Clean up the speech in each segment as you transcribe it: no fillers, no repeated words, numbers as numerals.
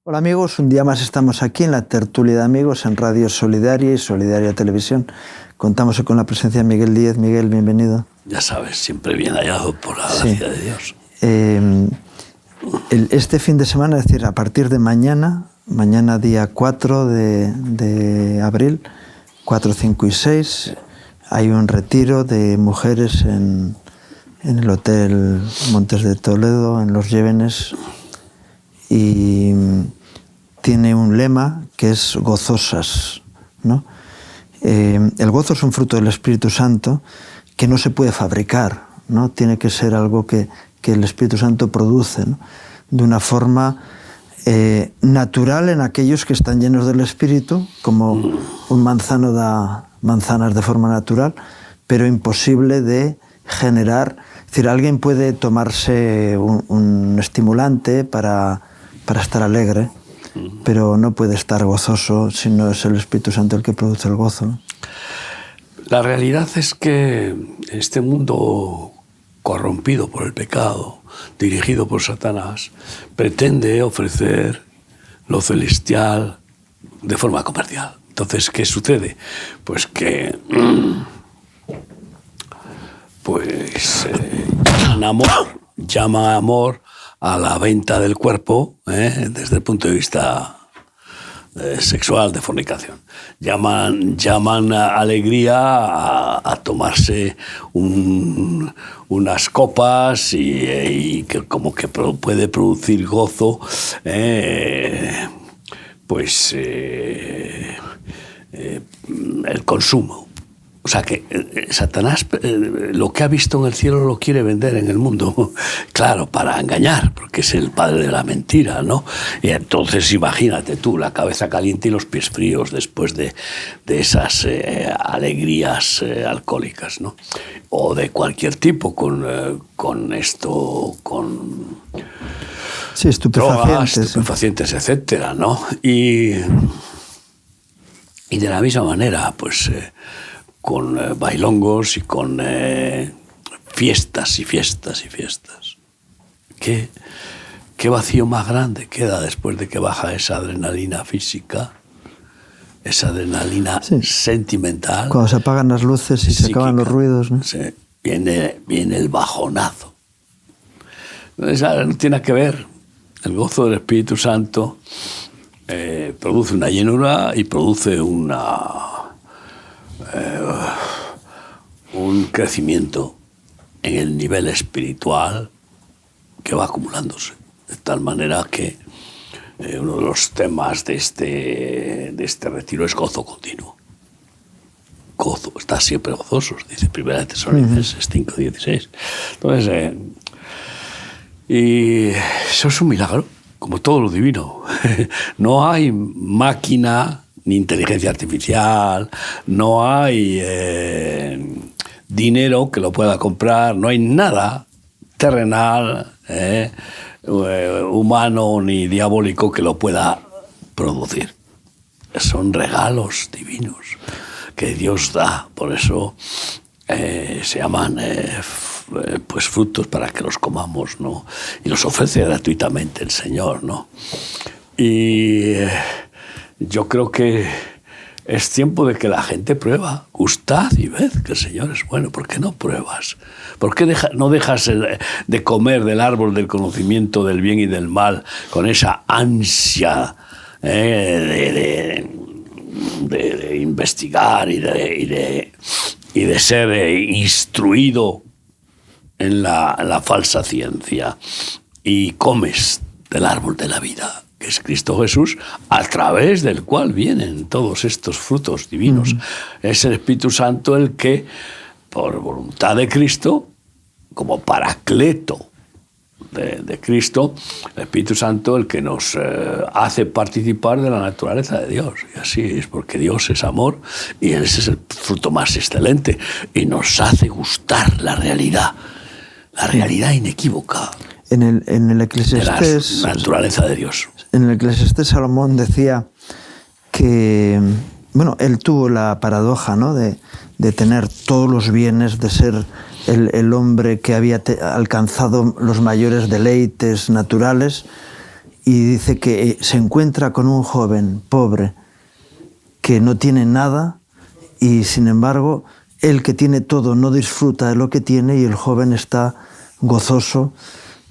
Hola amigos, un día más estamos aquí en la tertulia de amigos en Radio Solidaria y Solidaria Televisión. Contamos hoy con la presencia de Miguel Díez. Miguel, bienvenido. Ya sabes, siempre bien hallado por la gracia de Dios. Este fin de semana, es decir, a partir de mañana día 4 de abril, 4, 5 y 6, hay un retiro de mujeres en el Hotel Montes de Toledo, en Los Llévenes, y tiene un lema que es gozosas, ¿no? El gozo es un fruto del Espíritu Santo que no se puede fabricar, ¿no? Tiene que ser algo que el Espíritu Santo produce, ¿no? De una forma natural en aquellos que están llenos del Espíritu, como un manzano da manzanas de forma natural, pero imposible de generar. Es decir, alguien puede tomarse un estimulante para estar alegre, pero no puede estar gozoso si no es el Espíritu Santo el que produce el gozo, ¿no? La realidad es que este mundo corrompido por el pecado, dirigido por Satanás, pretende ofrecer lo celestial de forma comercial. Entonces, ¿qué sucede? Pues que llama amor a la venta del cuerpo, desde el punto de vista sexual, de fornicación. Llaman a alegría a tomarse unas copas y que como que puede producir gozo, el consumo. O sea que Satanás lo que ha visto en el cielo lo quiere vender en el mundo, claro, para engañar, porque es el padre de la mentira, ¿no? Y entonces imagínate tú, la cabeza caliente y los pies fríos después de esas alegrías alcohólicas, ¿no? O de cualquier tipo, con sí, drogas, estupefacientes, etcétera, ¿no? Y de la misma manera, pues con bailongos y con fiestas y fiestas y fiestas. ¿Qué vacío más grande queda después de que baja esa adrenalina física, esa adrenalina sentimental? Cuando se apagan las luces y se acaban los ruidos, ¿no? Sí, viene el bajonazo. Entonces, no tiene que ver. El gozo del Espíritu Santo produce una llenura y produce un crecimiento en el nivel espiritual que va acumulándose, de tal manera que uno de los temas de este retiro es gozo continuo. Gozo, está siempre gozosos, dice 1 Tesalonicenses 5:16. Entonces, y eso es un milagro, como todo lo divino. No hay máquina ni inteligencia artificial, no hay dinero que lo pueda comprar, no hay nada terrenal, humano ni diabólico que lo pueda producir. Son regalos divinos que Dios da, por eso se llaman frutos para que los comamos, ¿no? Y los ofrece gratuitamente el Señor, ¿no? Y yo creo que es tiempo de que la gente prueba. Gustad y ved que el Señor es bueno. ¿Por qué no pruebas? ¿Por qué no dejas de comer del árbol del conocimiento del bien y del mal con esa ansia de investigar y de ser instruido en la falsa ciencia, y comes del árbol de la vida, que es Cristo Jesús, a través del cual vienen todos estos frutos divinos? Es el Espíritu Santo el que, por voluntad de Cristo, como paracleto de Cristo, el Espíritu Santo el que nos hace participar de la naturaleza de Dios. Y así es, porque Dios es amor y ese es el fruto más excelente, y nos hace gustar la realidad inequívoca en el Eclesiastés, de la naturaleza de Dios. En el Eclesiastés Salomón decía que, bueno, él tuvo la paradoja, ¿no?, de tener todos los bienes, de ser el hombre que había alcanzado los mayores deleites naturales, y dice que se encuentra con un joven pobre que no tiene nada y sin embargo el que tiene todo no disfruta de lo que tiene y el joven está gozoso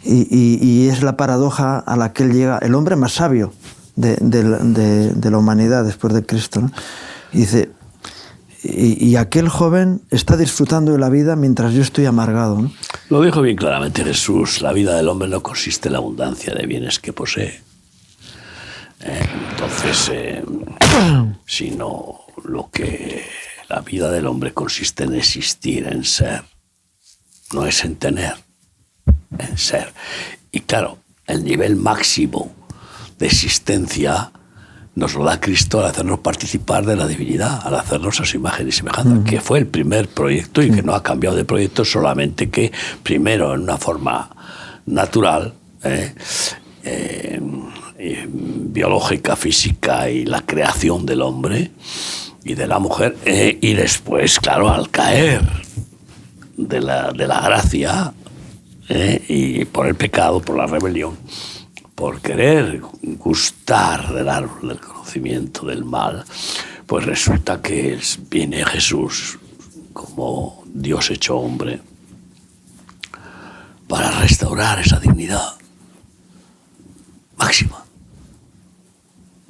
y es la paradoja a la que él llega, el hombre más sabio de la humanidad después de Cristo, ¿no? Y dice, y aquel joven está disfrutando de la vida mientras yo estoy amargado, ¿no? Lo dijo bien claramente Jesús: la vida del hombre no consiste en la abundancia de bienes que posee. Sino lo que la vida del hombre consiste en existir, en ser. No es en tener, en ser. Y claro, el nivel máximo de existencia nos lo da Cristo al hacernos participar de la divinidad, al hacernos a su imagen y semejanza, que fue el primer proyecto y que no ha cambiado de proyecto, solamente que primero en una forma natural, biológica, física, y la creación del hombre y de la mujer, y después, claro, al caer de la gracia, y por el pecado, por la rebelión, por querer gustar del árbol del conocimiento del mal, pues resulta que viene Jesús como Dios hecho hombre para restaurar esa dignidad máxima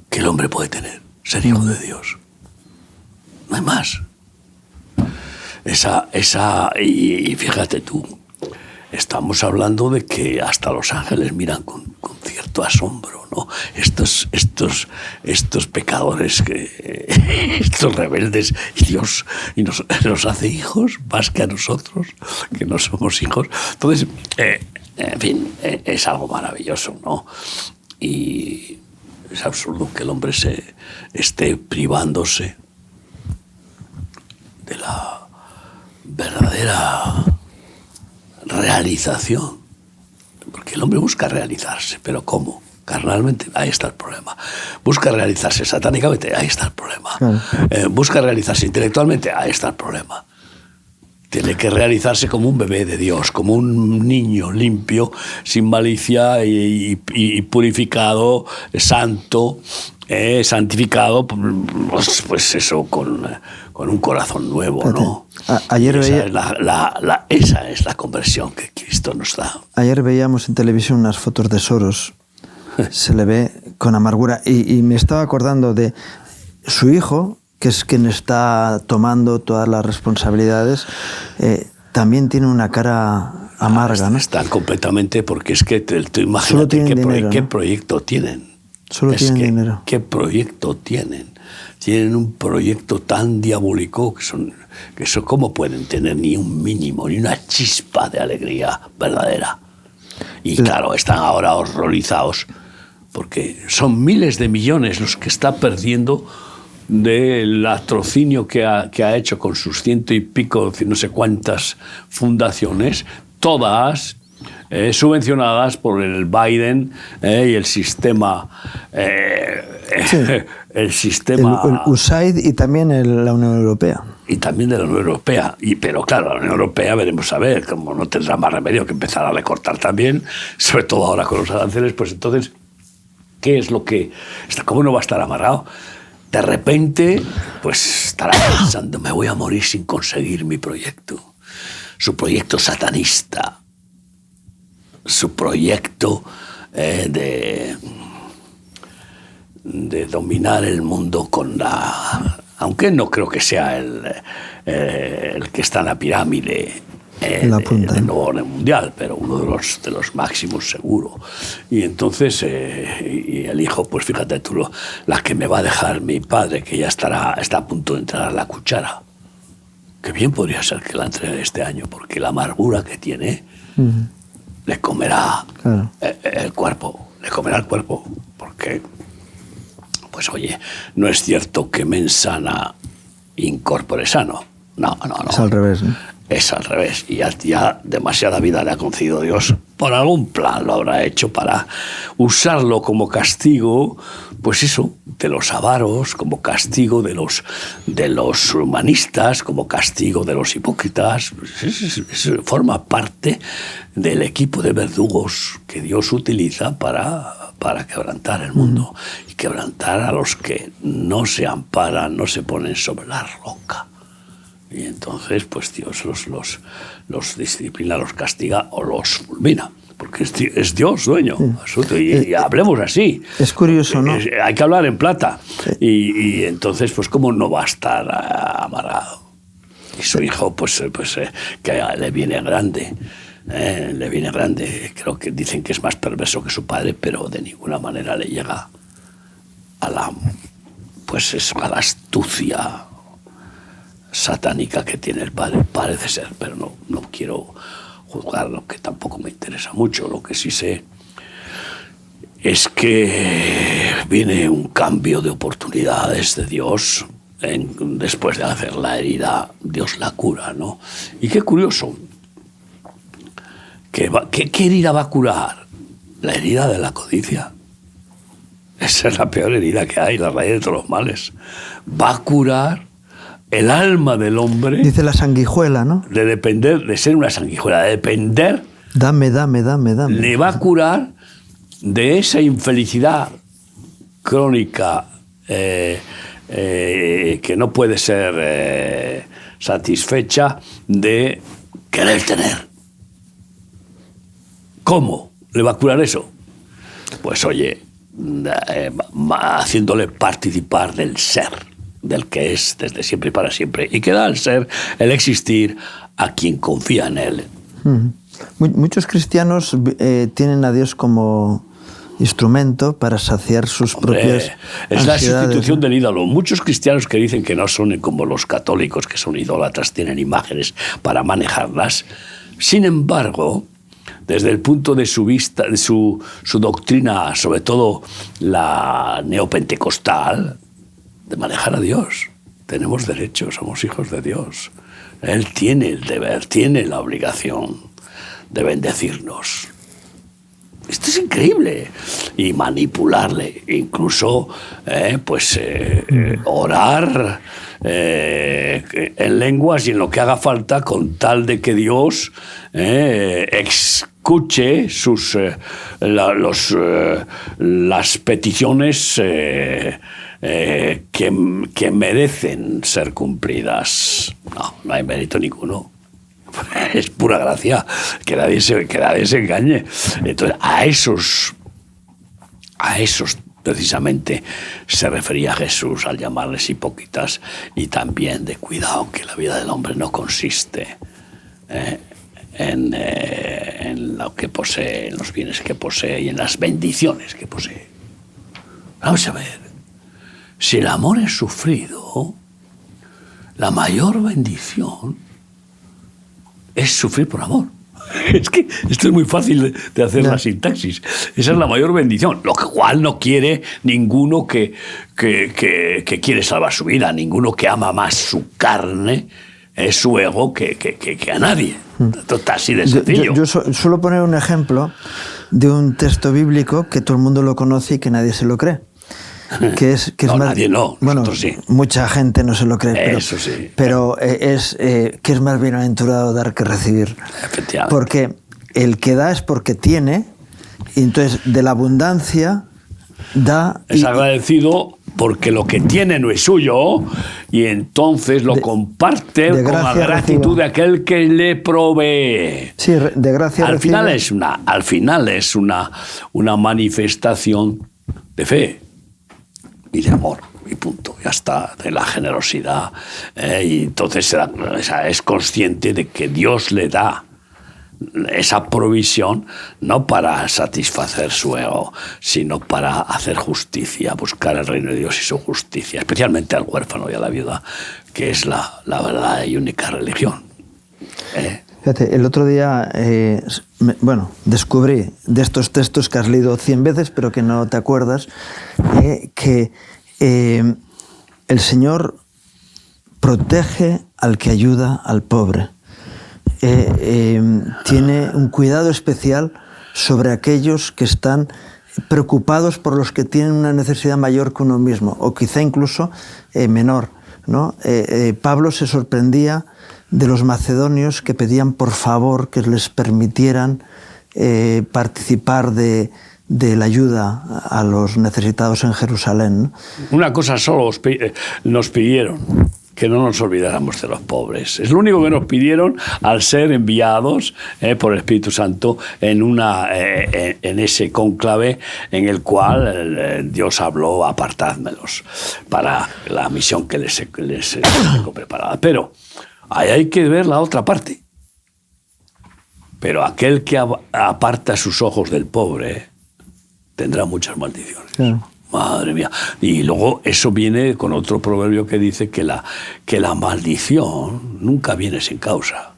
que el hombre puede tener, ser hijo de Dios. No hay más. Y fíjate tú, estamos hablando de que hasta los ángeles miran con cierto asombro, ¿no? Estos pecadores, estos rebeldes, y Dios nos hace hijos más que a nosotros, que no somos hijos. Entonces, en fin, es algo maravilloso, ¿no? Y es absurdo que el hombre se esté privándose de la verdadera realización, porque el hombre busca realizarse, pero ¿cómo? Carnalmente, ahí está el problema. Busca realizarse satánicamente, ahí está el problema. Busca realizarse intelectualmente, ahí está el problema. Tiene que realizarse como un bebé de Dios, como un niño limpio, sin malicia y purificado, santo, santificado, pues eso, con un corazón nuevo, ¿no? Esa es la conversión que Cristo nos da. Ayer veíamos en televisión unas fotos de Soros. Se le ve con amargura. Y me estaba acordando de su hijo, que es quien está tomando todas las responsabilidades, también tiene una cara amarga, ¿no? Están completamente, porque es que tú imagínate qué proyecto tienen. Solo tienen dinero. ¿Qué proyecto tienen? Tienen un proyecto tan diabólico que eso, ¿cómo pueden tener ni un mínimo, ni una chispa de alegría verdadera? Y claro, están ahora horrorizados, porque son miles de millones los que está perdiendo del latrocinio que ha hecho con sus 100 y pico, no sé cuántas fundaciones, todas subvencionadas por el Biden y el sistema, el sistema, el USAID y también la Unión Europea. Y también de la Unión Europea. Pero claro, la Unión Europea veremos a ver, como no tendrá más remedio que empezar a recortar también, sobre todo ahora con los aranceles, pues entonces, ¿qué es lo que cómo no va a estar amarrado? De repente, pues estará pensando, me voy a morir sin conseguir mi proyecto. Su proyecto satanista, su proyecto de dominar el mundo con aunque no creo que sea el que está en la pirámide del nuevo orden mundial, pero uno de los máximos seguro. Y entonces, y el hijo, pues fíjate tú, la que me va a dejar mi padre, que ya está a punto de entregar la cuchara. Que bien podría ser que la entregue este año, porque la amargura que tiene le comerá el cuerpo, porque, pues oye, no es cierto que mens sana in corpore sano. No. Es al revés, ¿no? Es al revés. Y ya demasiada vida le ha concedido Dios. Por algún plan lo habrá hecho para usarlo como castigo, pues eso, de los avaros, como castigo de los humanistas, como castigo de los hipócritas. Forma parte del equipo de verdugos que Dios utiliza para para quebrantar el mundo y quebrantar a los que no se amparan, no se ponen sobre la roca. Y entonces, pues Dios los disciplina, los castiga o los fulmina. Porque es Dios dueño. Y hablemos así. Es curioso, ¿no? Hay que hablar en plata. Y entonces, pues, ¿cómo no va a estar amargado? Y su hijo, pues que le viene grande. Le viene grande. Creo que dicen que es más perverso que su padre, pero de ninguna manera le llega a la astucia satánica que tiene el padre. Parece ser, pero no quiero juzgarlo, que tampoco me interesa mucho. Lo que sí sé es que viene un cambio de oportunidades de Dios. Después de hacer la herida, Dios la cura, ¿no? Y qué curioso. ¿Qué herida va a curar? La herida de la codicia. Esa es la peor herida que hay, la raíz de todos los males. Va a curar el alma del hombre. Dice la sanguijuela, ¿no? De depender, de ser una sanguijuela, de depender. Dame. Le va a curar de esa infelicidad crónica que no puede ser satisfecha de querer tener. ¿Cómo le va a curar eso? Pues oye, haciéndole participar del ser, del que es desde siempre y para siempre, y que da al ser el existir a quien confía en él. Muchos cristianos tienen a Dios como instrumento para saciar sus propias es la ansiedades, sustitución ¿no? del ídolo. Muchos cristianos que dicen que no son como los católicos, que son idólatras, tienen imágenes para manejarlas. Sin embargo, desde el punto de su vista, de su doctrina, sobre todo la neopentecostal, de manejar a Dios. Tenemos derecho, somos hijos de Dios. Él tiene el deber, tiene la obligación de bendecirnos. Esto es increíble. Y manipularle, incluso orar en lenguas y en lo que haga falta con tal de que Dios escuche las peticiones que merecen ser cumplidas. No hay mérito ninguno. Es pura gracia, que nadie se engañe. Entonces, a esos precisamente se refería Jesús al llamarles hipócritas, y también de cuidado, que la vida del hombre no consiste en lo que posee, en los bienes que posee y en las bendiciones que posee. Vamos a ver, si el amor es sufrido, la mayor bendición es sufrir por amor. Es que esto es muy fácil de hacer la sintaxis. Esa es la mayor bendición. Lo cual no quiere ninguno que quiere salvar su vida, ninguno que ama más su carne, su ego, que a nadie. Esto está así de sencillo. Yo suelo poner un ejemplo de un texto bíblico que todo el mundo lo conoce y que nadie se lo cree. Que es más, nadie no, bueno, sí. Mucha gente no se lo cree, pero, eso sí. Pero que es más bienaventurado dar que recibir. Efectivamente. Porque el que da es porque tiene, y entonces de la abundancia da. Es agradecido porque lo que tiene no es suyo, y entonces lo comparte con la gratitud de aquel que le provee. Sí, de gracia al recibe. Final es una manifestación de fe y de amor, y punto, ya está, de la generosidad. Y entonces es consciente de que Dios le da esa provisión no para satisfacer su ego, sino para hacer justicia, buscar el reino de Dios y su justicia, especialmente al huérfano y a la viuda, que es la verdadera y única religión. Fíjate, el otro día, descubrí de estos textos que has leído 100 veces, pero que no te acuerdas, que el Señor protege al que ayuda al pobre. Tiene un cuidado especial sobre aquellos que están preocupados por los que tienen una necesidad mayor que uno mismo, o quizá incluso menor, ¿no? Pablo se sorprendía de los macedonios que pedían por favor que les permitieran participar de de la ayuda a los necesitados en Jerusalén, ¿no? Una cosa solo nos pidieron, que no nos olvidáramos de los pobres. Es lo único que nos pidieron al ser enviados por el Espíritu Santo en ese cónclave en el cual Dios habló: apartádmelos para la misión que les tengo preparada. Pero ahí hay que ver la otra parte. Pero aquel que aparta sus ojos del pobre tendrá muchas maldiciones. Claro. Madre mía. Y luego eso viene con otro proverbio que dice que la maldición nunca viene sin causa.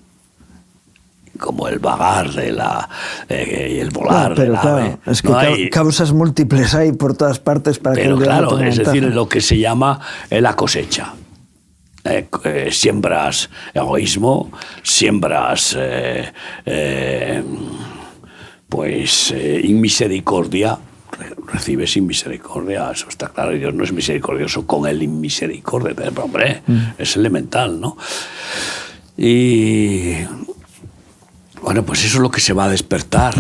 Como el vagar y el volar. Pero del claro, ave. es que causas múltiples hay por todas partes para pero que claro, es decir, lo que se llama la cosecha. Siembras egoísmo, siembras inmisericordia, recibes inmisericordia, eso está claro, y Dios no es misericordioso con el inmisericordia, pero hombre, es elemental, ¿no? Y bueno, pues eso es lo que se va a despertar,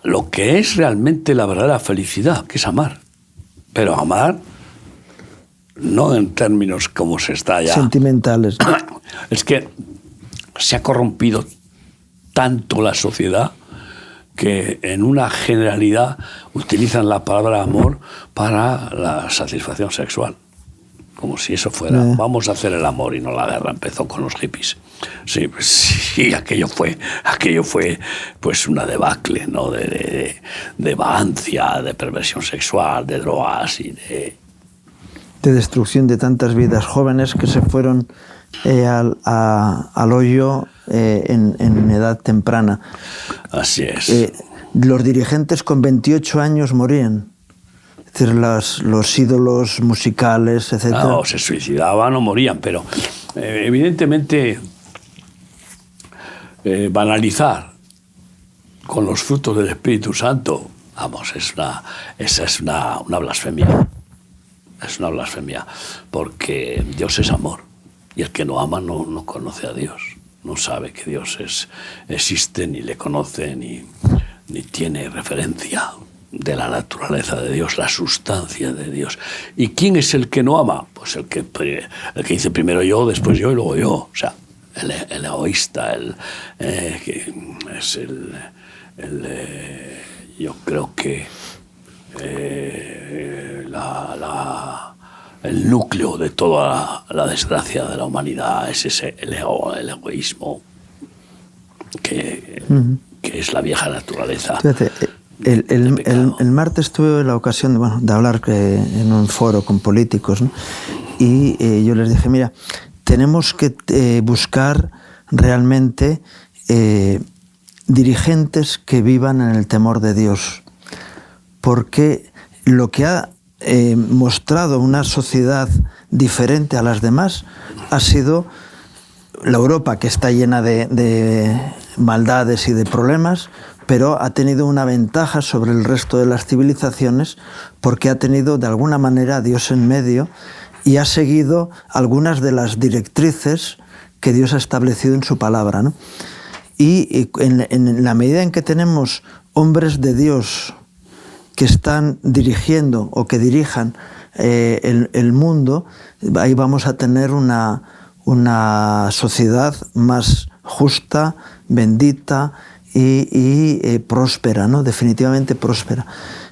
lo que es realmente la verdadera felicidad, que es amar. Pero amar no en términos como se está ya... sentimentales. Es que se ha corrompido tanto la sociedad que en una generalidad utilizan la palabra amor para la satisfacción sexual. Como si eso fuera, vamos a hacer el amor y no la guerra. Empezó con los hippies. Sí, pues, sí, aquello fue pues una debacle, ¿no? de vagancia, de perversión sexual, de drogas y de destrucción de tantas vidas jóvenes que se fueron al hoyo en edad temprana. Así es. Los dirigentes con 28 años morían. Es decir, los ídolos musicales, etc. No, se suicidaban o morían, pero evidentemente banalizar con los frutos del Espíritu Santo, vamos, esa es una blasfemia. Es una blasfemia, porque Dios es amor, y el que no ama no conoce a Dios, no sabe que Dios existe, ni le conoce, ni tiene referencia de la naturaleza de Dios, la sustancia de Dios. ¿Y quién es el que no ama? Pues el que dice primero yo, después yo y luego yo. O sea, el egoísta, yo creo que el núcleo de toda la desgracia de la humanidad es el egoísmo, que es la vieja naturaleza. Fíjate, el martes tuve la ocasión de hablar en un foro con políticos, ¿no? Y yo les dije, mira, tenemos que buscar realmente dirigentes que vivan en el temor de Dios, porque lo que ha mostrado una sociedad diferente a las demás ha sido la Europa, que está llena de maldades y de problemas, pero ha tenido una ventaja sobre el resto de las civilizaciones porque ha tenido de alguna manera a Dios en medio y ha seguido algunas de las directrices que Dios ha establecido en su palabra, ¿no? Y en la medida en que tenemos hombres de Dios que están dirigiendo o que dirijan el mundo, ahí vamos a tener una sociedad más justa, bendita y próspera, ¿no? Definitivamente próspera.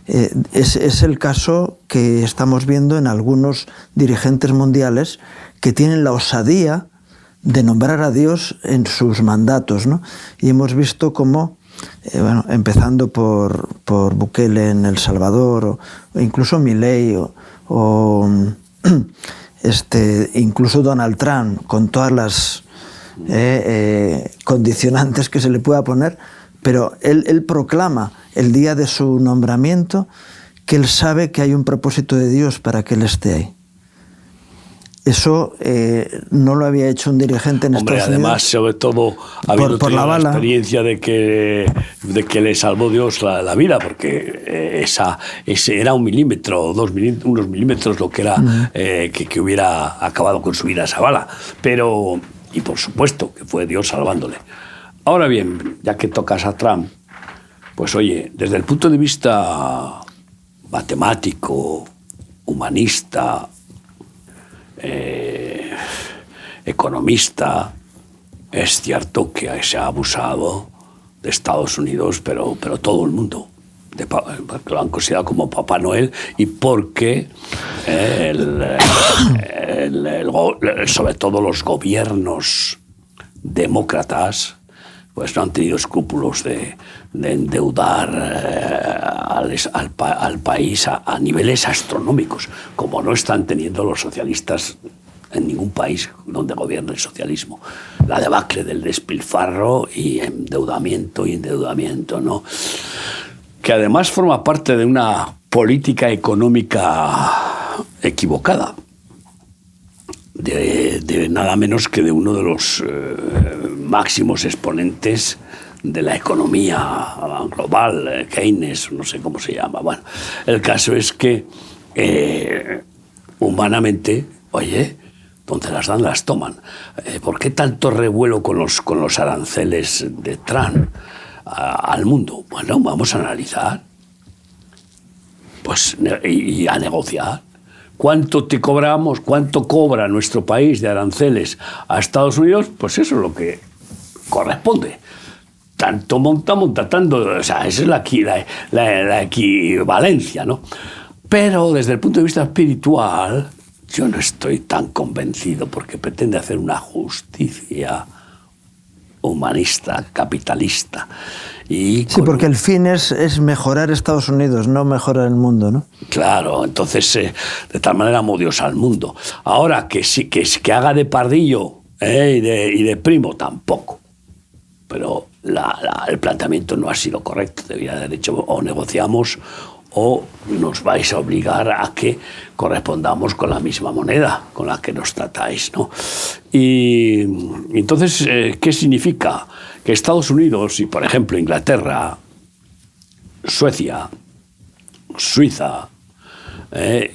Es el caso que estamos viendo en algunos dirigentes mundiales que tienen la osadía de nombrar a Dios en sus mandatos, ¿no? Y hemos visto cómo empezando por Bukele en El Salvador, o incluso Milei, o incluso Donald Trump, con todas las condicionantes que se le pueda poner, pero él proclama el día de su nombramiento que él sabe que hay un propósito de Dios para que él esté ahí. Eso no lo había hecho un dirigente en Estados Unidos. Además, sobre todo, habiendo tenido la experiencia de que le salvó Dios la vida, porque ese era un milímetro, unos milímetros lo que era que hubiera acabado con su vida esa bala. Pero, y por supuesto, que fue Dios salvándole. Ahora bien, ya que tocas a Trump, Pues oye, desde el punto de vista matemático, humanista, economista, es cierto que se ha abusado de Estados Unidos, pero todo el mundo. Porque lo han considerado como Papá Noel y porque sobre todo los gobiernos demócratas pues no han tenido escrúpulos de endeudar al país a niveles astronómicos, como no están teniendo los socialistas en ningún país donde gobierna el socialismo. La debacle del despilfarro y endeudamiento, ¿no? Que además forma parte de una política económica equivocada, de nada menos que de uno de los máximos exponentes de la economía global, Keynes, no sé cómo se llama. Bueno, el caso es que humanamente, oye, donde las dan las toman. ¿Por qué tanto revuelo con los aranceles de Trump al mundo? Bueno, vamos a analizar pues, y a negociar. ¿Cuánto cobra nuestro país de aranceles a Estados Unidos? Pues eso es lo que corresponde. Tanto monta tanto. O sea, esa es la equivalencia, ¿no? Pero desde el punto de vista espiritual, yo no estoy tan convencido porque pretende hacer una justicia humanista, capitalista. Sí, porque el fin es mejorar Estados Unidos, no mejorar el mundo, ¿no? Claro, entonces de tal manera amo Dios al mundo. Ahora, que haga de pardillo y de primo, tampoco. Pero el planteamiento no ha sido correcto. Debería haber dicho, o negociamos o nos vais a obligar a que correspondamos con la misma moneda con la que nos tratáis, ¿no? Y entonces, ¿qué significa? Que Estados Unidos y, por ejemplo, Inglaterra, Suecia, Suiza,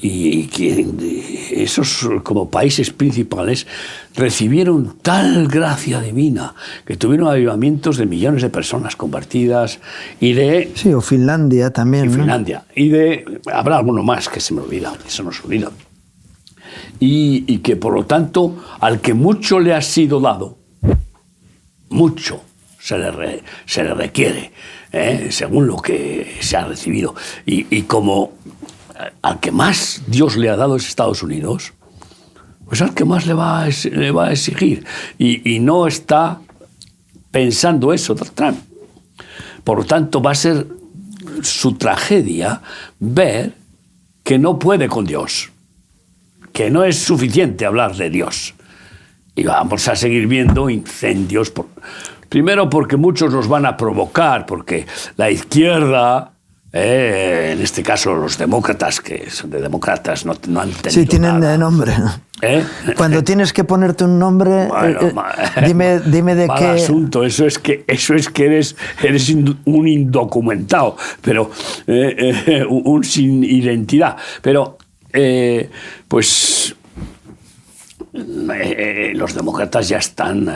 y esos como países principales recibieron tal gracia divina que tuvieron avivamientos de millones de personas convertidas Sí, o Finlandia también. Y Finlandia. ¿No? Habrá alguno más que se me olvida, eso nos olvida. Y que, por lo tanto, al que mucho le ha sido dado, mucho se le requiere, según lo que se ha recibido. Y como al que más Dios le ha dado es Estados Unidos, pues al que más le va a exigir. Y no está pensando eso Trump. Por lo tanto, va a ser su tragedia ver que no puede con Dios, que no es suficiente hablar de Dios. Y vamos a seguir viendo incendios. Primero porque muchos los van a provocar, porque la izquierda, en este caso los demócratas, que son de demócratas, no han tenido Sí, tienen nada. Nombre. Cuando tienes que ponerte un nombre, bueno, dime de mal qué... asunto, eso es que eres un indocumentado, pero un sin identidad. Pero, pues... los demócratas ya están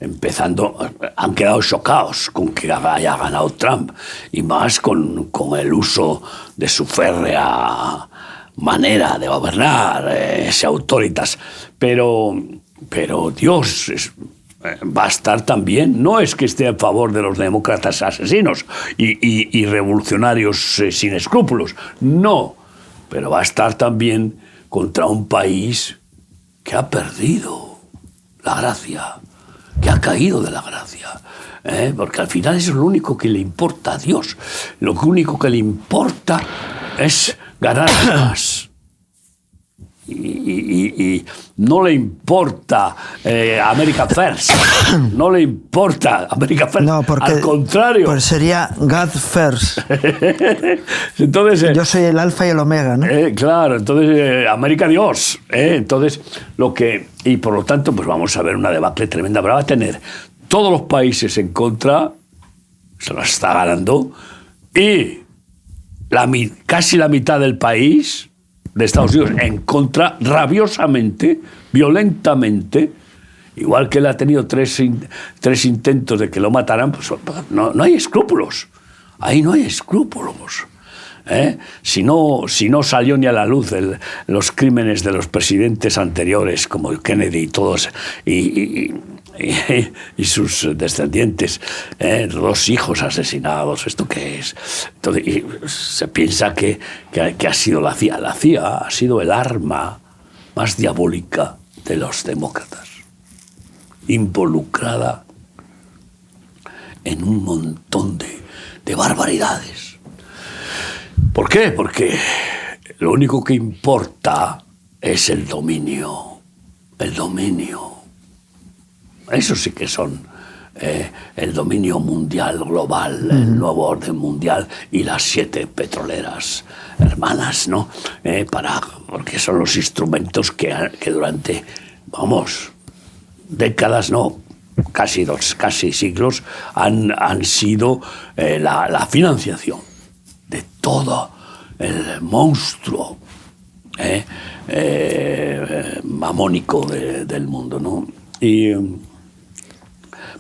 empezando, han quedado chocados con que haya ganado Trump, y más con el uso de su férrea manera de gobernar, ese autoritas. Pero Dios va a estar también, no es que esté a favor de los demócratas asesinos y revolucionarios sin escrúpulos, no, pero va a estar también contra un país que ha perdido la gracia, que ha caído de la gracia. Porque al final eso es lo único que le importa a Dios. Lo único que le importa es ganar más. Y no le importa America First. No le importa America First. No, porque, al contrario. Pues sería God First. Entonces, yo soy el alfa y el omega, ¿no? Claro, entonces América Dios. Entonces, y por lo tanto, pues vamos a ver una debacle tremenda. Pero va a tener todos los países en contra, se las está ganando, y casi la mitad del país de Estados Unidos en contra, rabiosamente, violentamente, igual que él ha tenido tres intentos de que lo mataran, pues no hay escrúpulos. Ahí no hay escrúpulos. Si no salió ni a la luz los crímenes de los presidentes anteriores, como Kennedy y todos, y sus descendientes, 2 hijos asesinados, ¿esto qué es? Entonces, y se piensa que ha sido la CIA. La CIA ha sido el arma más diabólica de los demócratas, involucrada en un montón de barbaridades. ¿Por qué? Porque lo único que importa es el dominio. El dominio. Eso sí que son el dominio mundial, global, el nuevo orden mundial y las 7 petroleras hermanas, ¿no? Porque son los instrumentos que durante, décadas, no, casi siglos, han sido la financiación de todo el monstruo mamónico del mundo, ¿no? Y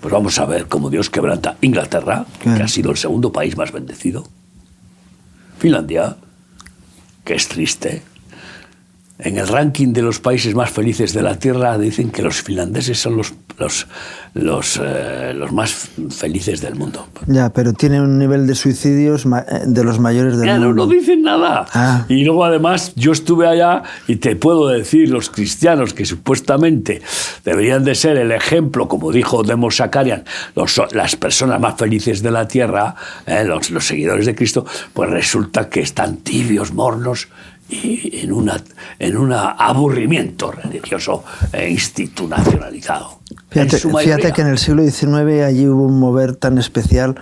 pues vamos a ver cómo Dios quebranta Inglaterra, que ha sido el segundo país más bendecido. Finlandia, que es triste. En el ranking de los países más felices de la Tierra dicen que los finlandeses son los más felices del mundo. Ya, pero tiene un nivel de suicidios de los mayores del mundo. No dicen nada. Y luego además yo estuve allá y te puedo decir, los cristianos que supuestamente deberían de ser el ejemplo, como dijo Demos Shakarian, las personas más felices de la Tierra, los seguidores de Cristo, pues resulta que están tibios, mornos, y en un aburrimiento religioso institucionalizado. Fíjate que en el siglo XIX allí hubo un mover tan especial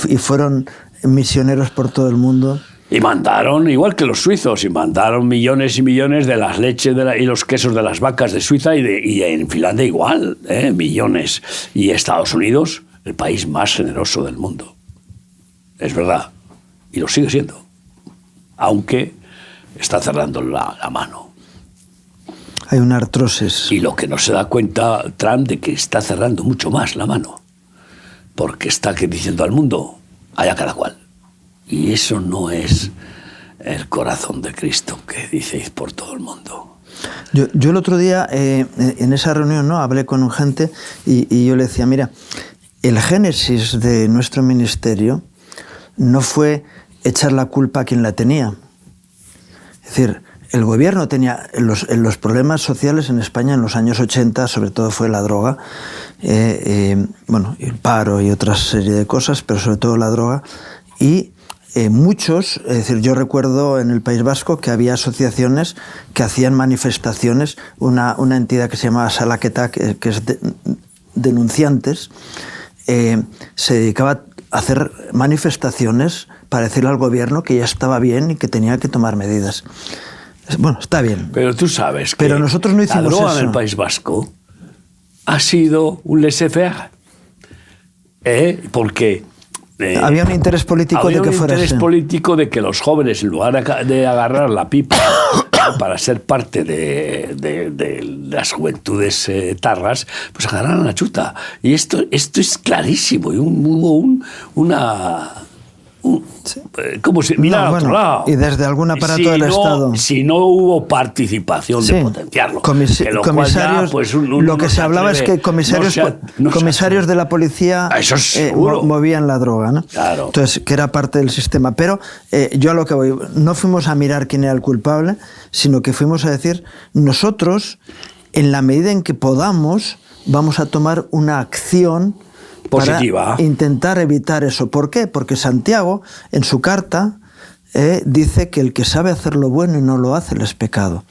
y fueron misioneros por todo el mundo. Y mandaron, igual que los suizos, y mandaron millones y millones de las leches y los quesos de las vacas de Suiza y en Finlandia igual, millones. Y Estados Unidos, el país más generoso del mundo. Es verdad. Y lo sigue siendo. Aunque está cerrando la mano. Hay una artrosis. Y lo que no se da cuenta Trump de que está cerrando mucho más la mano. Porque está diciendo al mundo, allá cada cual. Y eso no es el corazón de Cristo que dice ir por todo el mundo. Yo el otro día, en esa reunión, ¿no?, hablé con un gente y yo le decía, mira, el génesis de nuestro ministerio no fue echar la culpa a quien la tenía. Es decir, el gobierno tenía los problemas sociales en España en los años 80, sobre todo fue la droga, el paro y otra serie de cosas, pero sobre todo la droga. Y muchos, es decir, yo recuerdo en el País Vasco que había asociaciones que hacían manifestaciones, una entidad que se llamaba Salaketak, que es denunciantes, se dedicaba a hacer manifestaciones para decirle al gobierno que ya estaba bien y que tenía que tomar medidas. Bueno, está bien. Pero tú sabes que pero nosotros no hicimos la droga eso. en el País Vasco ha sido un laissez-faire. Porque había un interés político de que fuera así. Interés político de que los jóvenes, en lugar de agarrar la pipa para ser parte de las juventudes tarras, pues agarraron la chuta. Y esto es clarísimo. Y hubo ¿cómo se mira al otro lado? Y desde algún aparato del Estado. Si no hubo participación de potenciarlo. Comisarios, pues lo que se hablaba es que comisarios de la policía movían la droga, ¿no? Claro. Entonces, que era parte del sistema. Pero yo a lo que voy, no fuimos a mirar quién era el culpable, sino que fuimos a decir, nosotros, en la medida en que podamos, vamos a tomar una acción positiva para intentar evitar eso. ¿Por qué? Porque Santiago, en su carta, dice que el que sabe hacer lo bueno y no lo hace, le es pecado.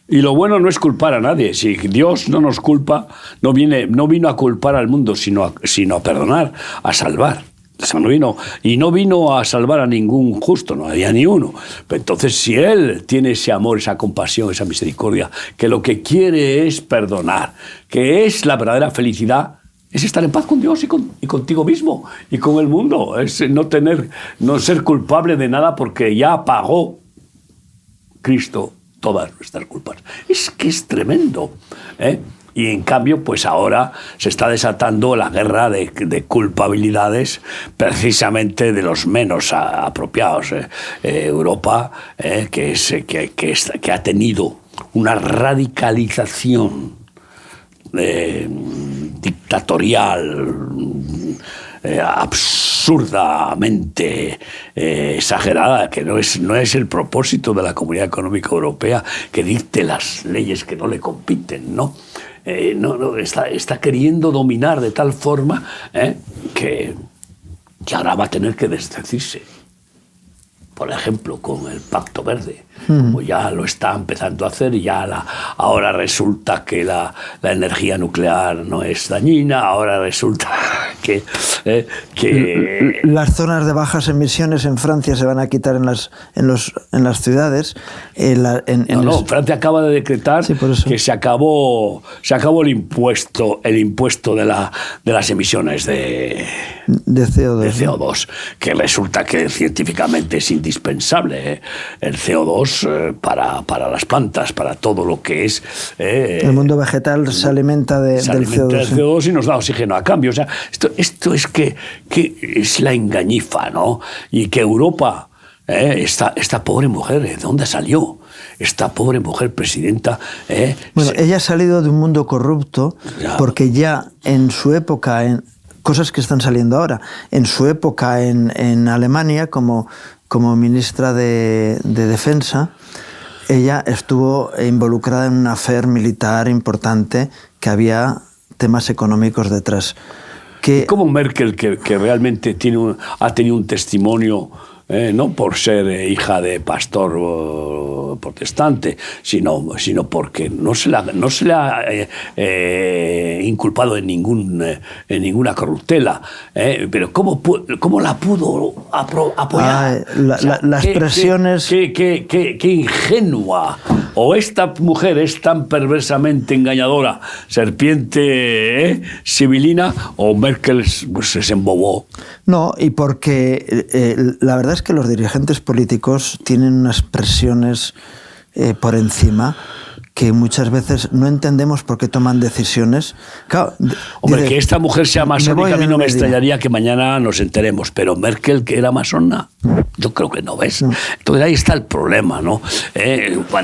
Y lo bueno no es culpar a nadie. Si Dios no nos culpa, no vino a culpar al mundo, sino a perdonar, a salvar. O sea, no vino a salvar a ningún justo, no había ni uno. Pero entonces, si Él tiene ese amor, esa compasión, esa misericordia, que lo que quiere es perdonar, que es la verdadera felicidad, es estar en paz con Dios y contigo mismo y con el mundo. Es no ser culpable de nada porque ya pagó Cristo todas nuestras culpas. Es que es tremendo. Y en cambio, pues ahora se está desatando la guerra de culpabilidades precisamente de los menos apropiados. Europa, que ha tenido una radicalización dictatorial, absurdamente exagerada, que no es el propósito de la Comunidad Económica Europea, que dicte las leyes que no le compiten, ¿no? Está queriendo dominar de tal forma que ahora va a tener que desdecirse. Por ejemplo, con el Pacto Verde, como ya lo está empezando a hacer, y ahora resulta que la energía nuclear no es dañina, ahora resulta que las zonas de bajas emisiones en Francia se van a quitar en las ciudades. Francia acaba de decretar que se acabó el impuesto de las emisiones de CO2, que resulta que científicamente es indispensable, el CO2 para las plantas, para todo lo que es... el mundo vegetal se alimenta del CO2. Y nos da oxígeno a cambio. O sea, esto es que es la engañifa, ¿no? Y que Europa, esta pobre mujer, ¿de dónde salió? Esta pobre mujer presidenta... ella ha salido de un mundo corrupto, porque ya en su época... cosas que están saliendo ahora. En su época en Alemania, como ministra de Defensa, ella estuvo involucrada en un affair militar importante, que había temas económicos detrás. Como Merkel, que realmente ha tenido un testimonio, no por ser hija de pastor protestante, sino porque no se le ha inculpado en ninguna corruptela. Pero ¿cómo la pudo apoyar? Las presiones... Qué ingenua. O esta mujer es tan perversamente engañadora, serpiente sibilina, o Merkel pues, se embobó. No, y porque la verdad es que los dirigentes políticos tienen unas presiones por encima que muchas veces no entendemos por qué toman decisiones. Claro, hombre, que esta mujer sea masónica, a mí no me extrañaría que mañana nos enteremos, pero Merkel, que era masona, yo creo que no, ¿ves? No. Entonces ahí está el problema, ¿no?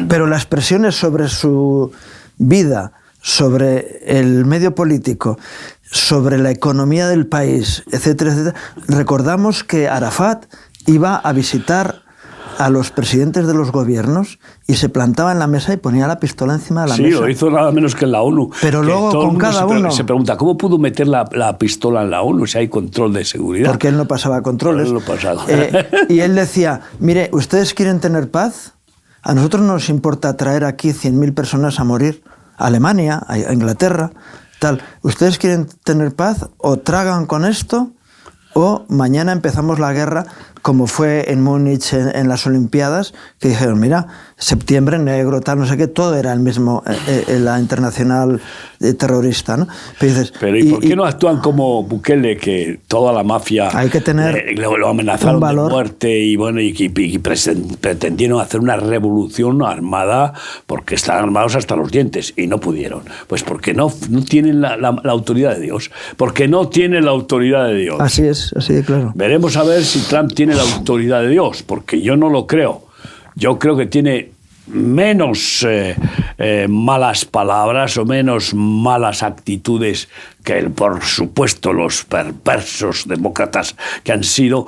Pero las presiones sobre su vida, sobre el medio político, sobre la economía del país, etcétera, etcétera. Recordamos que Arafat iba a visitar a los presidentes de los gobiernos y se plantaba en la mesa y ponía la pistola encima de la mesa. Sí, lo hizo nada menos que en la ONU. Pero luego con cada uno... Se pregunta, ¿cómo pudo meter la pistola en la ONU si hay control de seguridad? Porque él no pasaba controles. Él no pasaba. Y él decía, mire, ¿ustedes quieren tener paz? A nosotros no nos importa traer aquí 100.000 personas a morir. A Alemania, a Inglaterra, tal. ¿Ustedes quieren tener paz? O tragan con esto, o mañana empezamos la guerra, como fue en Múnich en las Olimpiadas, que dijeron, mira, septiembre negro, tal, no sé qué, todo era el mismo, la internacional terrorista, ¿no? Pero ¿y por qué no actúan como Bukele, que toda la mafia hay que tener lo amenazaron de muerte y pretendieron hacer una revolución armada, porque están armados hasta los dientes y no pudieron? Pues porque no tienen la autoridad de Dios, porque no tienen la autoridad de Dios. Así es, así de claro. Veremos a ver si Trump tiene la autoridad de Dios, porque yo no lo creo. Yo creo que tiene menos malas palabras o menos malas actitudes que, por supuesto, los perversos demócratas que han sido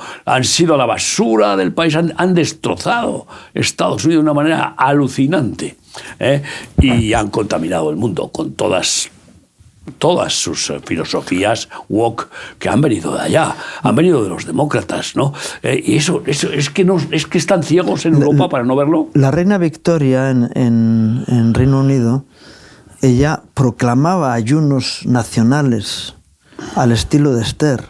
la basura del país, han destrozado Estados Unidos de una manera alucinante, y han contaminado el mundo con todas sus filosofías woke, que han venido de allá, han venido de los demócratas, ¿no? Y eso es que están ciegos en Europa para no verlo. La reina Victoria en Reino Unido, ella proclamaba ayunos nacionales al estilo de Esther.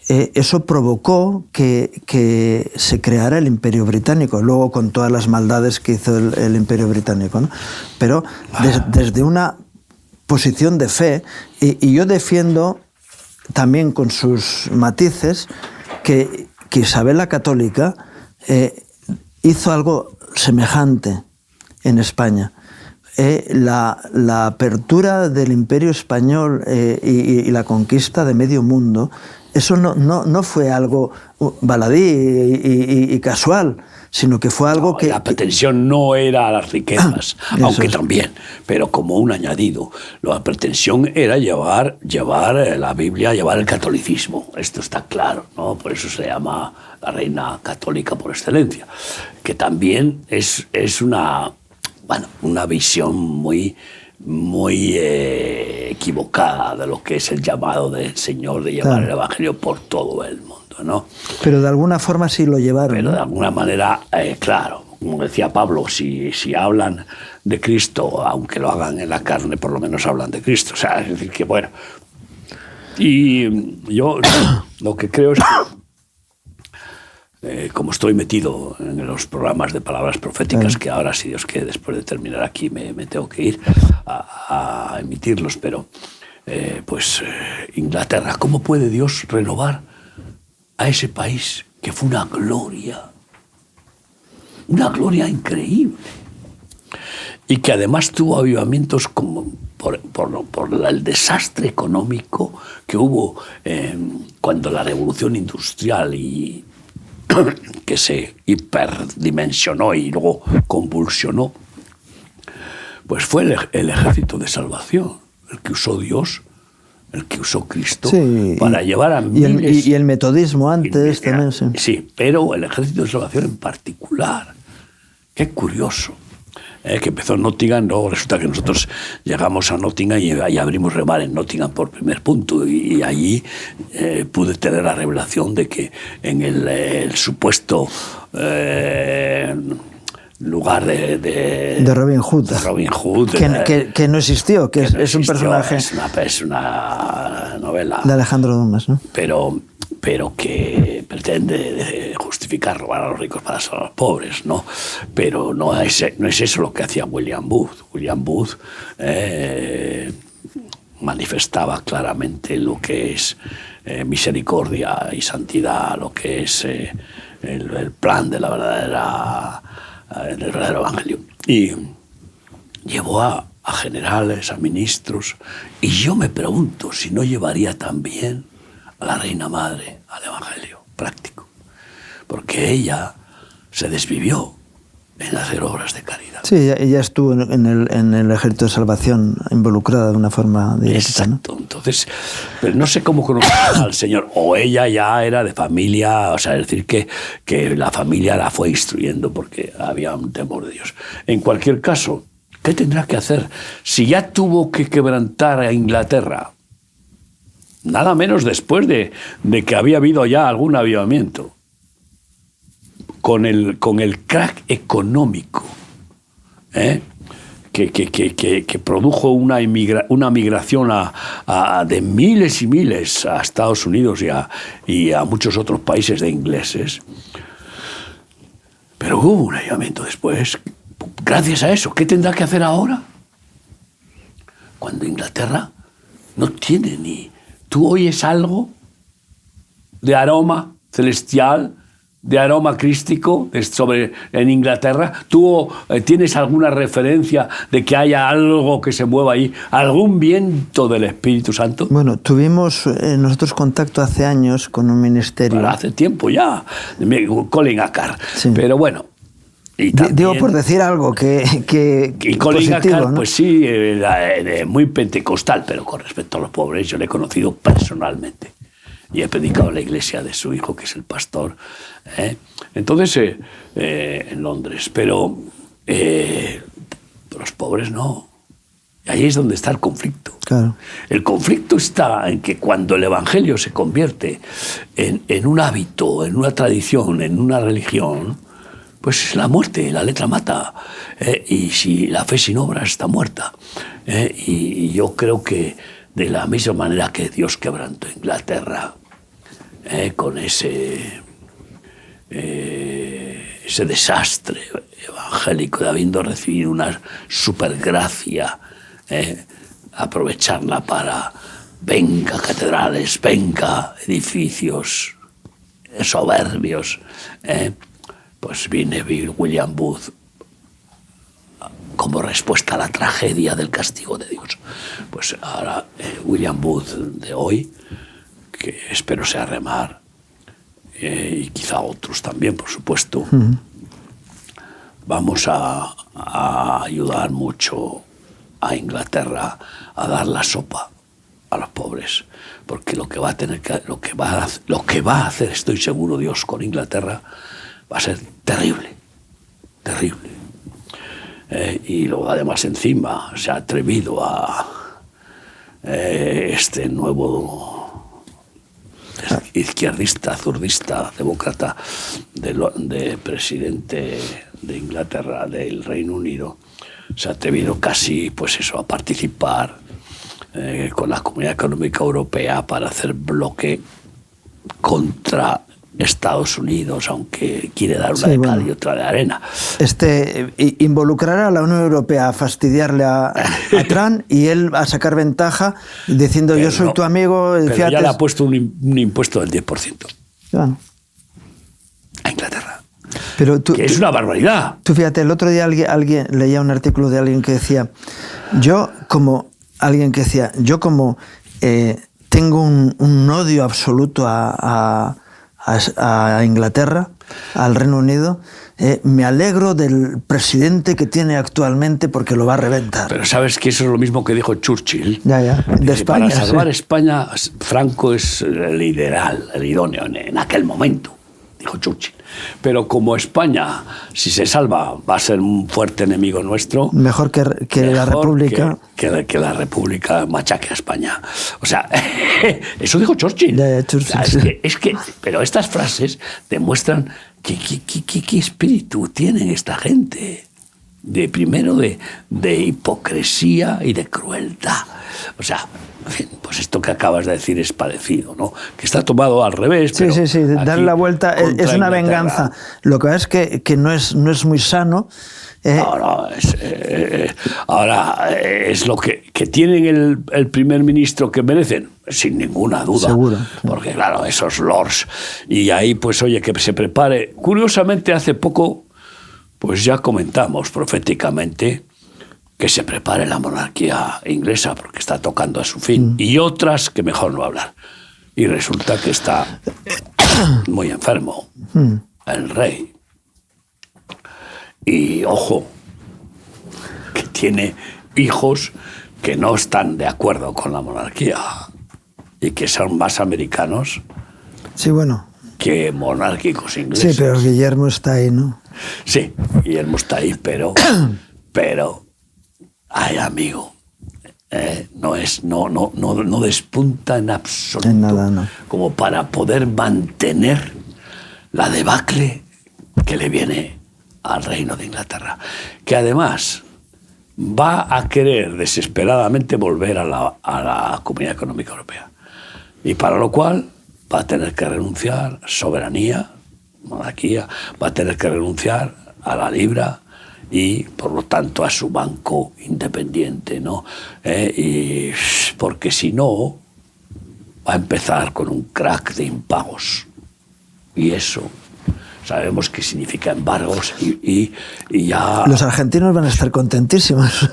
Eso provocó que se creara el Imperio Británico, luego con todas las maldades que hizo el Imperio Británico, ¿no? Pero desde una posición de fe, y yo defiendo también con sus matices que Isabel la Católica hizo algo semejante en España. la apertura del Imperio Español y la conquista de medio mundo, eso no fue algo baladí y casual, sino que fue algo que... La pretensión no era las riquezas, aunque también, pero como un añadido. La pretensión era llevar la Biblia, llevar el catolicismo. Esto está claro, ¿no? Por eso se llama la reina católica por excelencia, que también es una visión muy equivocada de lo que es el llamado del Señor de llevar el Evangelio por todo el mundo, ¿no? Pero de alguna forma sí lo llevaron. Pero ¿no? de alguna manera, claro, como decía Pablo, si hablan de Cristo, aunque lo hagan en la carne, por lo menos hablan de Cristo. O sea, es decir, que bueno. Y yo lo que creo es que, como estoy metido en los programas de palabras proféticas, que ahora, si Dios quiere, después de terminar aquí, me tengo que ir a emitirlos, pero Inglaterra, ¿cómo puede Dios renovar a ese país que fue una gloria increíble, y que además tuvo avivamientos como por el desastre económico que hubo cuando la revolución industrial y que se hiperdimensionó y luego convulsionó? Pues fue el ejército de salvación el que usó Dios, el que usó Cristo, para llevar a miles... Y el metodismo antes también. Sí, pero el ejército de salvación en particular. Qué curioso. Que empezó en Nottingham, luego resulta que nosotros llegamos a Nottingham y abrimos Remar en Nottingham por primer punto, y allí pude tener la revelación de que en el supuesto lugar de Robin Hood, que no existió, que es un personaje, es una novela de Alejandro Dumas, ¿no? pero que pretende justificar robar a los ricos para salvar a los pobres, ¿no? Pero no es eso lo que hacía William Booth. William Booth manifestaba claramente lo que es misericordia y santidad, lo que es el plan de del verdadero evangelio. Y llevó a generales, a ministros, y yo me pregunto si no llevaría también a la reina madre al evangelio práctico, porque ella se desvivió en hacer obras de caridad. Sí, ella estuvo en el ejército de salvación involucrada de una forma directa. Exacto, ¿no? Entonces, pero no sé cómo conocer al Señor, o ella ya era de familia, o sea, es decir, que la familia la fue instruyendo porque había un temor de Dios. En cualquier caso, ¿qué tendrá que hacer? Si ya tuvo que quebrantar a Inglaterra, nada menos después de que había habido ya algún avivamiento, con el crack económico, que produjo una migración de miles y miles a Estados Unidos y a muchos otros países de ingleses. Pero hubo un avivamiento después. Gracias a eso, ¿qué tendrá que hacer ahora? Cuando Inglaterra no tiene ni... ¿Tú oyes algo de aroma celestial, de aroma crístico en Inglaterra? ¿Tú tienes alguna referencia de que haya algo que se mueva ahí? ¿Algún viento del Espíritu Santo? Bueno, tuvimos nosotros contacto hace años con un ministerio. Pero hace tiempo ya, Colin Acar. Sí. Pero bueno. Y también, digo, por decir algo y Colin positivo, Acar, ¿no? pues sí, muy pentecostal, pero con respecto a los pobres, yo le he conocido personalmente. Y he predicado en la iglesia de su hijo, que es el pastor. Entonces, en Londres. Pero los pobres no. Y ahí es donde está el conflicto. Claro. El conflicto está en que cuando el evangelio se convierte en un hábito, en una tradición, en una religión, pues es la muerte, la letra mata. Y si la fe sin obras está muerta. Y yo creo que de la misma manera que Dios quebrantó Inglaterra, con ese desastre evangélico de habiendo recibido una supergracia, aprovecharla para venga catedrales, venga edificios soberbios, pues vi William Booth como respuesta a la tragedia del castigo de Dios. Pues ahora William Booth de hoy, que espero sea remar, y quizá otros también, por supuesto, vamos a ayudar mucho a Inglaterra a dar la sopa a los pobres, porque lo que va a hacer, estoy seguro, Dios con Inglaterra va a ser terrible, terrible. Y luego además encima se ha atrevido a este nuevo izquierdista, zurdista, demócrata de presidente de Inglaterra, del Reino Unido, se ha atrevido casi, pues eso, a participar con la Comunidad Económica Europea para hacer bloque contra Estados Unidos, aunque quiere dar una de cal y otra de arena. Involucrar a la Unión Europea a fastidiarle a Trump y él a sacar ventaja diciendo pero yo soy tu amigo. Pero fíjate, ya le ha puesto un impuesto del 10%. Bueno. A Inglaterra. Pero que es una barbaridad. Tú fíjate, el otro día alguien leía un artículo de alguien que decía, yo como tengo un odio absoluto a Inglaterra, al Reino Unido, me alegro del presidente que tiene actualmente porque lo va a reventar. Pero sabes que eso es lo mismo que dijo Churchill. De España, para salvar España, Franco es el ideal, el idóneo en aquel momento, dijo Churchill. Pero como España, si se salva, va a ser un fuerte enemigo nuestro. Mejor que la República. Que la República machaque a España. O sea, eso dijo Churchill. Churchill. O sea, pero estas frases demuestran qué espíritu tienen esta gente. Primero de hipocresía y de crueldad. O sea, en fin, pues esto que acabas de decir es parecido, ¿no? Que está tomado al revés. Sí, darle la vuelta es una venganza. Lo que pasa es que no es muy sano. Ahora, es lo que tienen el primer ministro que merecen, sin ninguna duda. Seguro. Porque claro, esos lords. Y ahí, pues oye, que se prepare. Curiosamente, hace poco, pues ya comentamos proféticamente que se prepare la monarquía inglesa porque está tocando a su fin. Y otras que mejor no hablar. Y resulta que está muy enfermo el rey. Y ojo, que tiene hijos que no están de acuerdo con la monarquía y que son más americanos que monárquicos ingleses. Sí, pero Guillermo está ahí, ¿no? Sí, Guillermo está ahí, pero ay, amigo, no despunta en absoluto. En nada, no. Como para poder mantener la debacle que le viene al Reino de Inglaterra, que además va a querer desesperadamente volver a la Comunidad Económica Europea, y para lo cual va a tener que renunciar a soberanía, monarquía, va a tener que renunciar a la libra y por lo tanto a su banco independiente, ¿no? Y porque si no va a empezar con un crack de impagos, y eso sabemos que significa embargos y ya... Los argentinos van a estar contentísimos.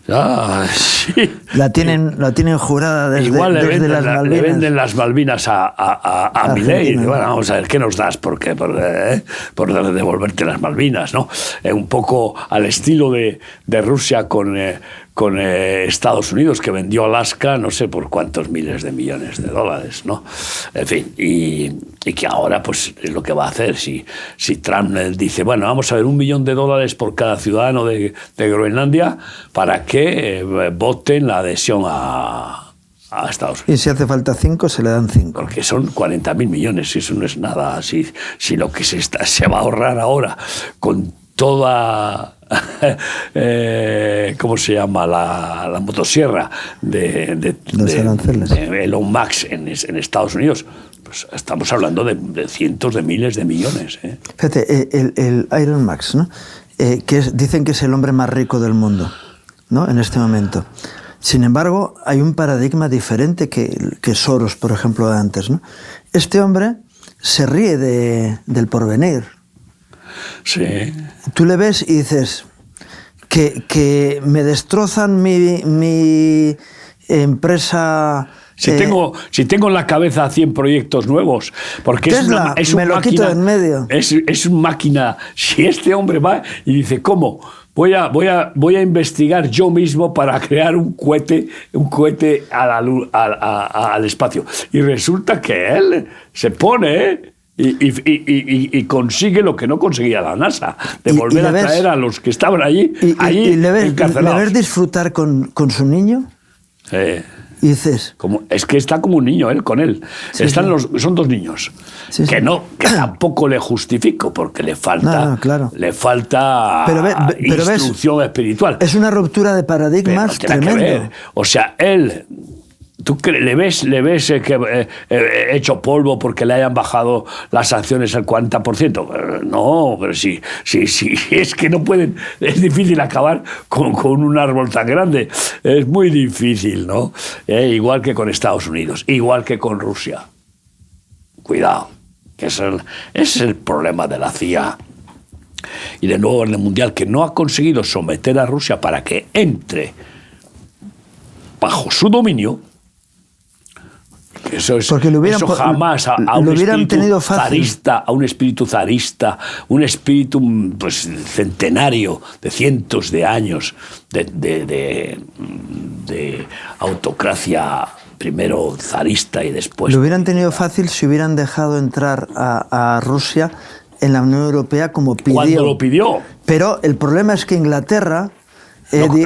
Ah, sí. La tienen jurada desde las Malvinas. Le venden las Malvinas a Milei. Bueno, vamos a ver, ¿qué nos das? Por devolverte las Malvinas, ¿no? Un poco al estilo de Rusia con Estados Unidos, que vendió Alaska no sé por cuántos miles de millones de dólares, ¿no? En fin, y que ahora pues es lo que va a hacer. Si Trump dice, bueno, vamos a ver, $1 millón por cada ciudadano de Groenlandia para que voten la adhesión a Estados Unidos. Y si hace falta 5, se le dan 5. Porque son 40.000 millones, y eso no es nada. Si lo que se va a ahorrar ahora con toda... ¿cómo se llama? La motosierra de Elon Musk en Estados Unidos, pues estamos hablando de cientos de miles de millones. Fíjate, el Elon Musk, ¿no? Dicen que es el hombre más rico del mundo, ¿no? En este momento. Sin embargo, hay un paradigma diferente que Soros, por ejemplo, de antes, ¿no? Este hombre se ríe del porvenir. Sí. Tú le ves y dices, que me destrozan mi empresa. Si tengo en la cabeza 100 proyectos nuevos, porque Tesla, me lo quito de en medio. Es una máquina. Si este hombre va y dice, ¿cómo? Voy a investigar yo mismo para crear un cohete al espacio. Y resulta que él se pone y consigue lo que no conseguía la NASA, de volver a traer a los que estaban allí encarcelados. ¿Le ves disfrutar con su niño? Y dices... Es que está como un niño él con él. Sí, son dos niños. Sí, que tampoco le justifico, porque le falta, le falta instrucción espiritual. Es una ruptura de paradigmas tremendo. O sea, él... ¿Tú le ves que hecho polvo porque le hayan bajado las sanciones al 40%? No, pero sí, es que no pueden. Es difícil acabar con un árbol tan grande. Es muy difícil, ¿no? Igual que con Estados Unidos, igual que con Rusia. Cuidado, que ese es el problema de la CIA y del nuevo orden mundial, que no ha conseguido someter a Rusia para que entre bajo su dominio. Eso jamás a un espíritu zarista, un espíritu pues, centenario de cientos de años de autocracia, primero zarista y después... Lo hubieran tenido fácil si hubieran dejado entrar a Rusia en la Unión Europea como pidió. Cuando lo pidió. Pero el problema es que Inglaterra...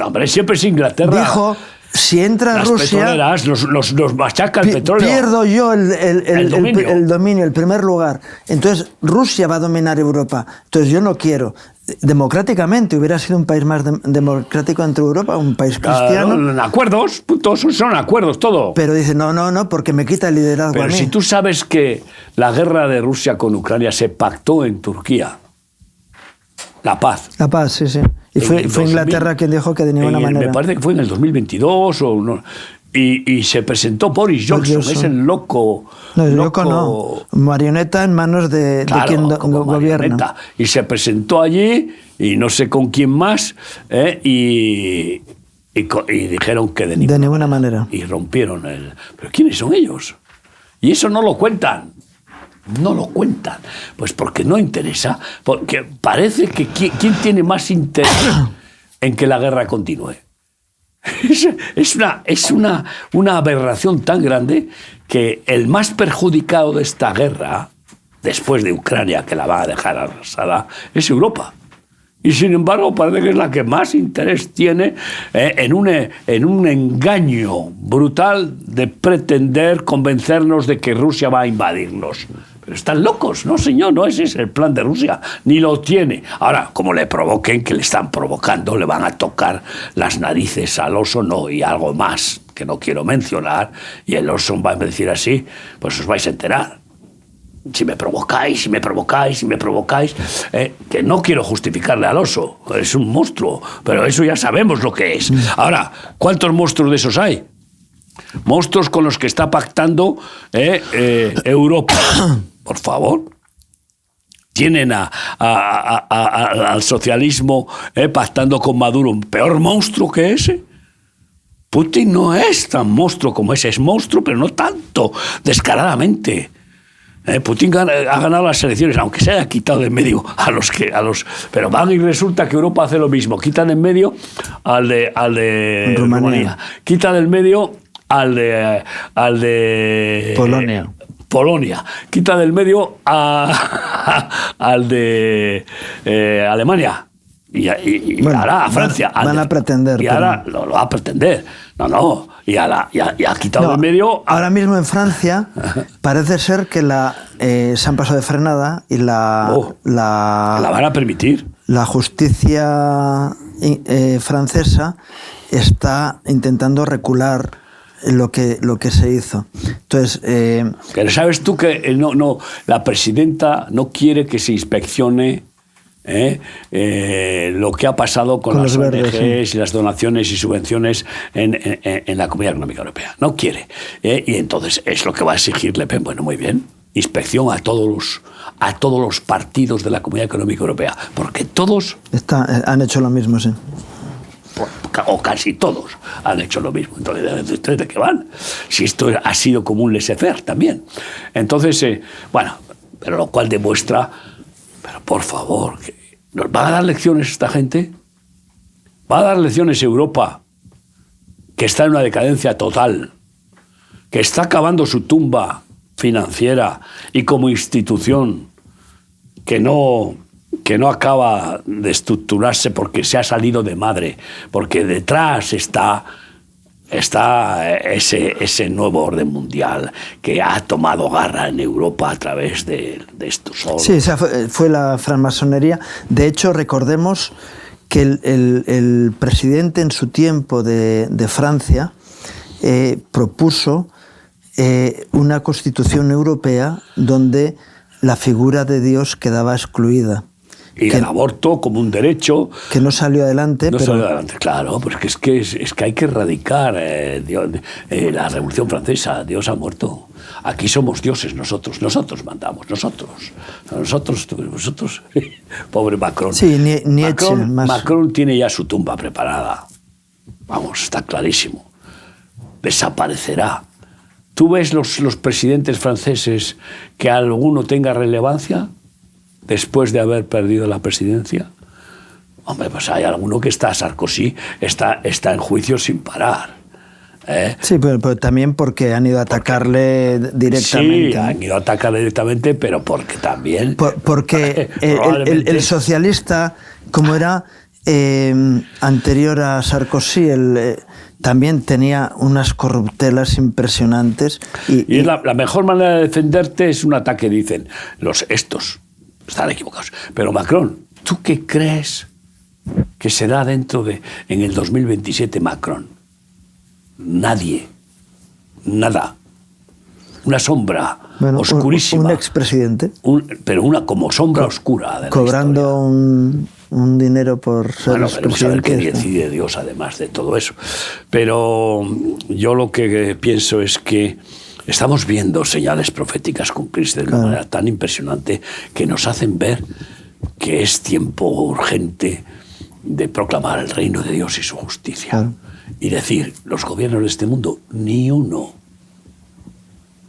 hombre, siempre es Inglaterra. Dijo... Si entra Rusia, nos machaca el petróleo. Pierdo yo el dominio, el primer lugar. Entonces Rusia va a dominar Europa. Entonces yo no quiero. Democráticamente hubiera sido un país más democrático entre Europa, un país cristiano. Acuerdos, puntos, son acuerdos, todo. Pero dice, no, porque me quita el liderazgo Pero a mí. Si tú sabes que la guerra de Rusia con Ucrania se pactó en Turquía. La paz. La paz, sí. Y fue Inglaterra quien dijo que de ninguna manera. Me parece que fue en el 2022 o no. Y se presentó Boris Johnson, es el loco. No, el loco no. Marioneta en manos de quien gobierna. Y se presentó allí, y no sé con quién más, y dijeron que de ninguna manera. Y rompieron el... ¿Pero quiénes son ellos? Y eso no lo cuentan. No lo cuentan, pues porque no interesa, porque parece que ¿quién tiene más interés en que la guerra continúe? Es una aberración tan grande que el más perjudicado de esta guerra, después de Ucrania, que la va a dejar arrasada, es Europa. Y sin embargo parece que es la que más interés tiene en un engaño brutal de pretender convencernos de que Rusia va a invadirnos. Pero están locos, no señor, no ese es el plan de Rusia, ni lo tiene. Ahora, como le provoquen, que le están provocando, le van a tocar las narices al oso, no, y algo más que no quiero mencionar, y el oso va a decir así, pues os vais a enterar. Si me provocáis, que no quiero justificarle al oso, es un monstruo, pero eso ya sabemos lo que es. Ahora, ¿cuántos monstruos de esos hay? Monstruos con los que está pactando Europa. Por favor. Tienen al socialismo pactando con Maduro, un peor monstruo que ese. Putin no es tan monstruo como ese, es monstruo, pero no tanto, descaradamente. Putin ha ganado las elecciones, aunque se haya quitado de en medio pero van y resulta que Europa hace lo mismo, quita de en medio al de Rumanía, quita del medio al de Polonia, quita del medio al de Alemania. Y ahora a Francia. Van a pretender. Y ahora lo va a pretender. No. Y ha quitado del medio. Ahora mismo en Francia parece ser que se han pasado de frenada y la van a permitir. La justicia francesa está intentando recular lo que se hizo. Entonces, pero sabes tú que la presidenta no quiere que se inspeccione lo que ha pasado con las ONGs y las donaciones y subvenciones en la Comunidad Económica Europea. No quiere. Y entonces es lo que va a exigir Le Pen. Bueno, muy bien. Inspección a todos los partidos de la Comunidad Económica Europea. Porque todos... han hecho lo mismo, sí. o casi todos han hecho lo mismo. Entonces, ¿ustedes de qué van? Si esto ha sido como un laissez-faire también. Entonces, bueno, pero lo cual demuestra, pero por favor, ¿nos va a dar lecciones esta gente? ¿Va a dar lecciones Europa, que está en una decadencia total, que está acabando su tumba financiera y como institución que no acaba de estructurarse porque se ha salido de madre, porque detrás está ese nuevo orden mundial que ha tomado garra en Europa a través de estos órdenes? Sí, esa fue la francmasonería. De hecho, recordemos que el presidente en su tiempo de Francia propuso una constitución europea donde la figura de Dios quedaba excluida. Y el aborto como un derecho. Que no salió adelante. No salió adelante, claro, porque es que hay que erradicar la Revolución Francesa. Dios ha muerto. Aquí somos dioses nosotros mandamos, nosotros. Pobre Macron. Sí, Macron tiene ya su tumba preparada. Vamos, está clarísimo. Desaparecerá. ¿Tú ves los presidentes franceses que alguno tenga relevancia después de haber perdido la presidencia? Hombre, pues hay alguno que está, Sarkozy, está en juicio sin parar. Sí, pero también porque han ido a atacarle directamente. Sí, han ido a atacarle directamente, pero porque también... Porque el socialista, como era anterior a Sarkozy, también tenía unas corruptelas impresionantes. Y la mejor manera de defenderte es un ataque, dicen estos. Están equivocados. Pero Macron, ¿tú qué crees que será en el 2027 Macron? Nadie. Nada. Una sombra oscurísima. Un expresidente. Pero una como sombra oscura. De cobrando un dinero por ser veremos a ver qué decide Dios además de todo eso. Pero yo lo que pienso es que estamos viendo señales proféticas cumplirse de una manera tan impresionante que nos hacen ver que es tiempo urgente de proclamar el reino de Dios y su justicia. Claro. Y decir, los gobiernos de este mundo, ni uno.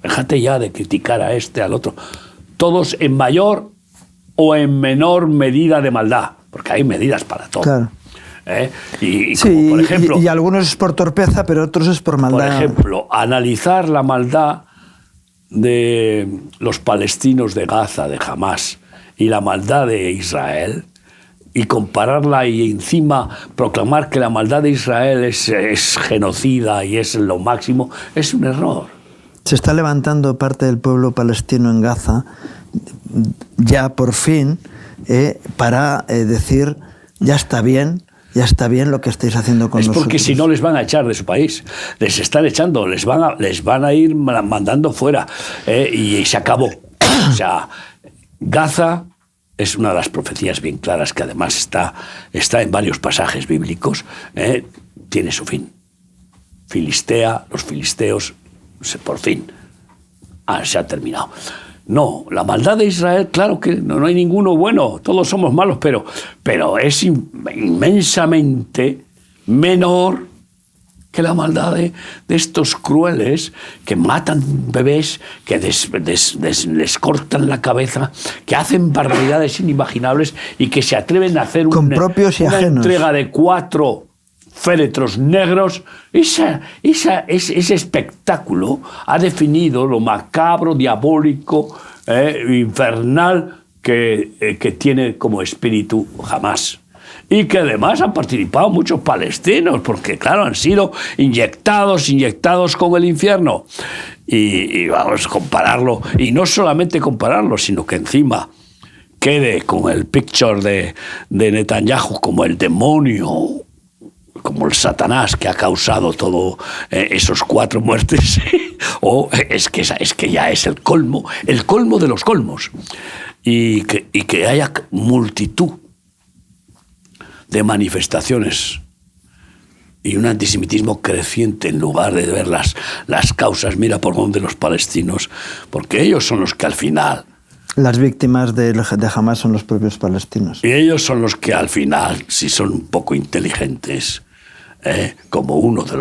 Déjate ya de criticar a este, al otro. Todos en mayor o en menor medida de maldad, porque hay medidas para todo. Claro. Sí, como por ejemplo, y algunos es por torpeza, pero otros es por maldad. Por ejemplo, analizar la maldad de los palestinos de Gaza, de Hamás, y la maldad de Israel, y compararla y encima proclamar que la maldad de Israel es genocida y es lo máximo, es un error. Se está levantando parte del pueblo palestino en Gaza, ya por fin, para decir, ya está bien lo que estáis haciendo con nosotros. Es porque si no les van a echar de su país, les están echando, les van a ir mandando fuera, y se acabó. O sea, Gaza es una de las profecías bien claras que además está en varios pasajes bíblicos, tiene su fin. Los filisteos, por fin, se ha terminado. No, la maldad de Israel, claro que no hay ninguno bueno, todos somos malos, pero es inmensamente menor que la maldad de estos crueles que matan bebés, que les cortan la cabeza, que hacen barbaridades inimaginables y que se atreven a hacer con propios y una ajenos. Entrega de 4 féretros negros. Ese espectáculo ha definido lo macabro, diabólico, infernal que tiene como espíritu Hamás. Y que además han participado muchos palestinos, porque claro, han sido inyectados con el infierno. Y vamos a compararlo, y no solamente compararlo, sino que encima quede con el picture de Netanyahu como el demonio, como el Satanás que ha causado todo esos 4 muertes. es que ya es el colmo de los colmos. Y que haya multitud de manifestaciones y un antisemitismo creciente en lugar de ver las causas. Mira por dónde los palestinos, porque ellos son los que al final... Las víctimas de Hamás son los propios palestinos. Y ellos son los que al final, si son un poco inteligentes, como uno de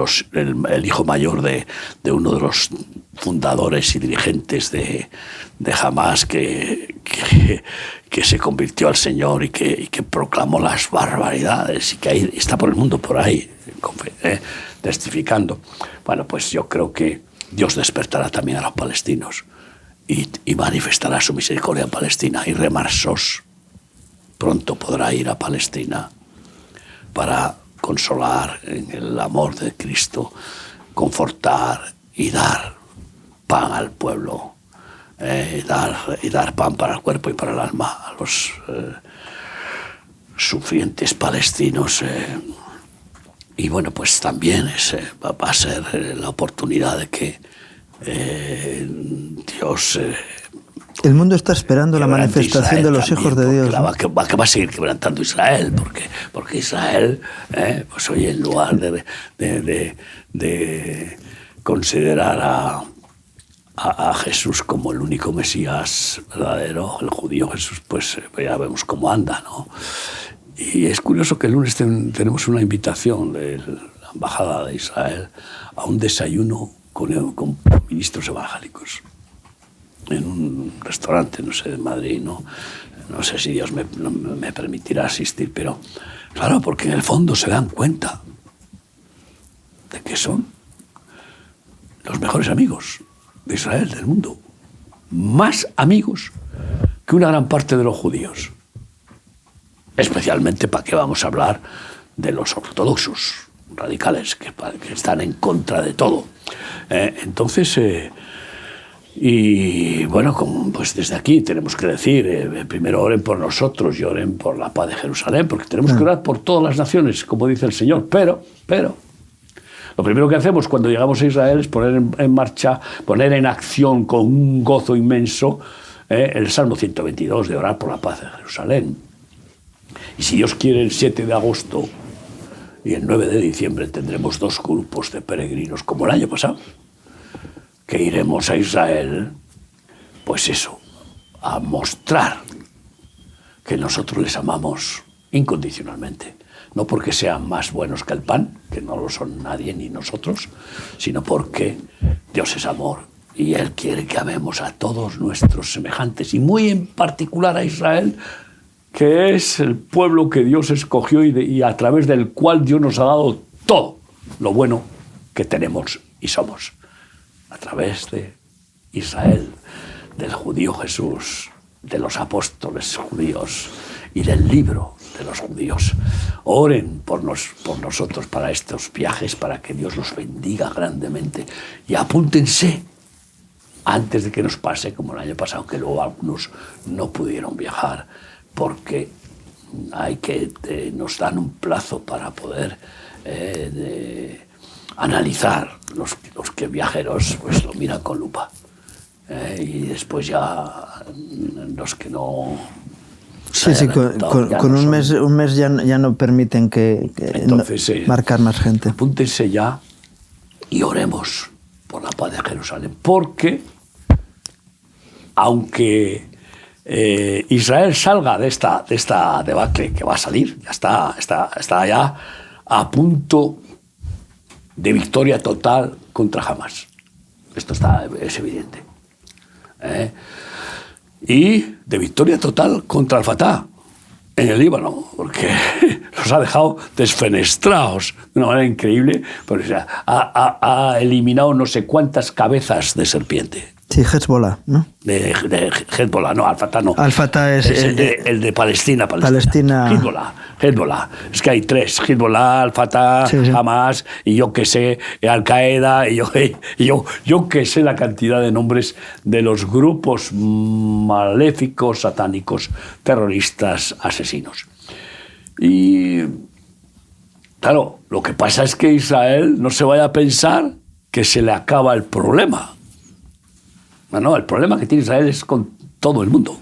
el hijo mayor de uno de los fundadores y dirigentes de Hamás que se convirtió al Señor y que proclamó las barbaridades y que ahí está por el mundo por ahí testificando. Bueno, pues yo creo que Dios despertará también a los palestinos y manifestará su misericordia en Palestina. Y Remarsos pronto podrá ir a Palestina para consolar en el amor de Cristo, confortar y dar pan al pueblo, y dar pan para el cuerpo y para el alma a los sufrientes palestinos. Y bueno, pues también va a ser la oportunidad de que Dios... el mundo está esperando la manifestación de los hijos de Dios. Que va a seguir quebrantando Israel, porque Israel, pues oye, en lugar de considerar a Jesús como el único Mesías verdadero, el judío Jesús, pues ya vemos cómo anda, ¿no? Y es curioso que el lunes tenemos una invitación de la Embajada de Israel a un desayuno con ministros evangélicos en un restaurante, no sé, de Madrid, no sé si Dios me permitirá asistir, pero claro, porque en el fondo se dan cuenta de que son los mejores amigos de Israel, del mundo, más amigos que una gran parte de los judíos. Especialmente, ¿para qué vamos a hablar de los ortodoxos radicales que están en contra de todo? Entonces, y bueno, pues desde aquí tenemos que decir, primero oren por nosotros y oren por la paz de Jerusalén, porque tenemos que orar por todas las naciones, como dice el Señor, pero lo primero que hacemos cuando llegamos a Israel es poner en marcha, poner en acción con un gozo inmenso el Salmo 122 de orar por la paz de Jerusalén. Y si Dios quiere, el 7 de agosto y el 9 de diciembre tendremos 2 grupos de peregrinos, como el año pasado, que iremos a Israel, pues eso, a mostrar que nosotros les amamos incondicionalmente. No porque sean más buenos que el pan, que no lo son nadie ni nosotros, sino porque Dios es amor y Él quiere que amemos a todos nuestros semejantes y muy en particular a Israel, que es el pueblo que Dios escogió y a través del cual Dios nos ha dado todo lo bueno que tenemos y somos. A través de Israel, del judío Jesús, de los apóstoles judíos y del libro de los judíos. Oren por nosotros para estos viajes, para que Dios los bendiga grandemente. Y apúntense antes de que nos pase como el año pasado, que luego algunos no pudieron viajar, porque nos dan un plazo para poder analizar. Los que viajeros pues lo miran con lupa. Y después ya los que no... Sí, con un mes ya no permiten que entonces, marcar más gente. Apúntense ya y oremos por la paz de Jerusalén, porque aunque Israel salga de esta debacle, que va a salir, ya está ya a punto de victoria total contra Hamás. Esto es evidente. Y de victoria total contra el Fatah en el Líbano, porque los ha dejado desfenestrados de una manera increíble, porque, o sea, ha eliminado no sé cuántas cabezas de serpiente. Sí, Hezbollah, ¿no? De Hezbollah, no, Al-Fatah no. Al-Fatah es el de Palestina. Hezbollah. Es que hay 3, Hezbollah, Al-Fatah, sí. Hamás, y yo que sé, Al-Qaeda, y yo que sé la cantidad de nombres de los grupos maléficos, satánicos, terroristas, asesinos. Y claro, lo que pasa es que Israel no se vaya a pensar que se le acaba el problema. No, el problema que tiene Israel es con todo el mundo,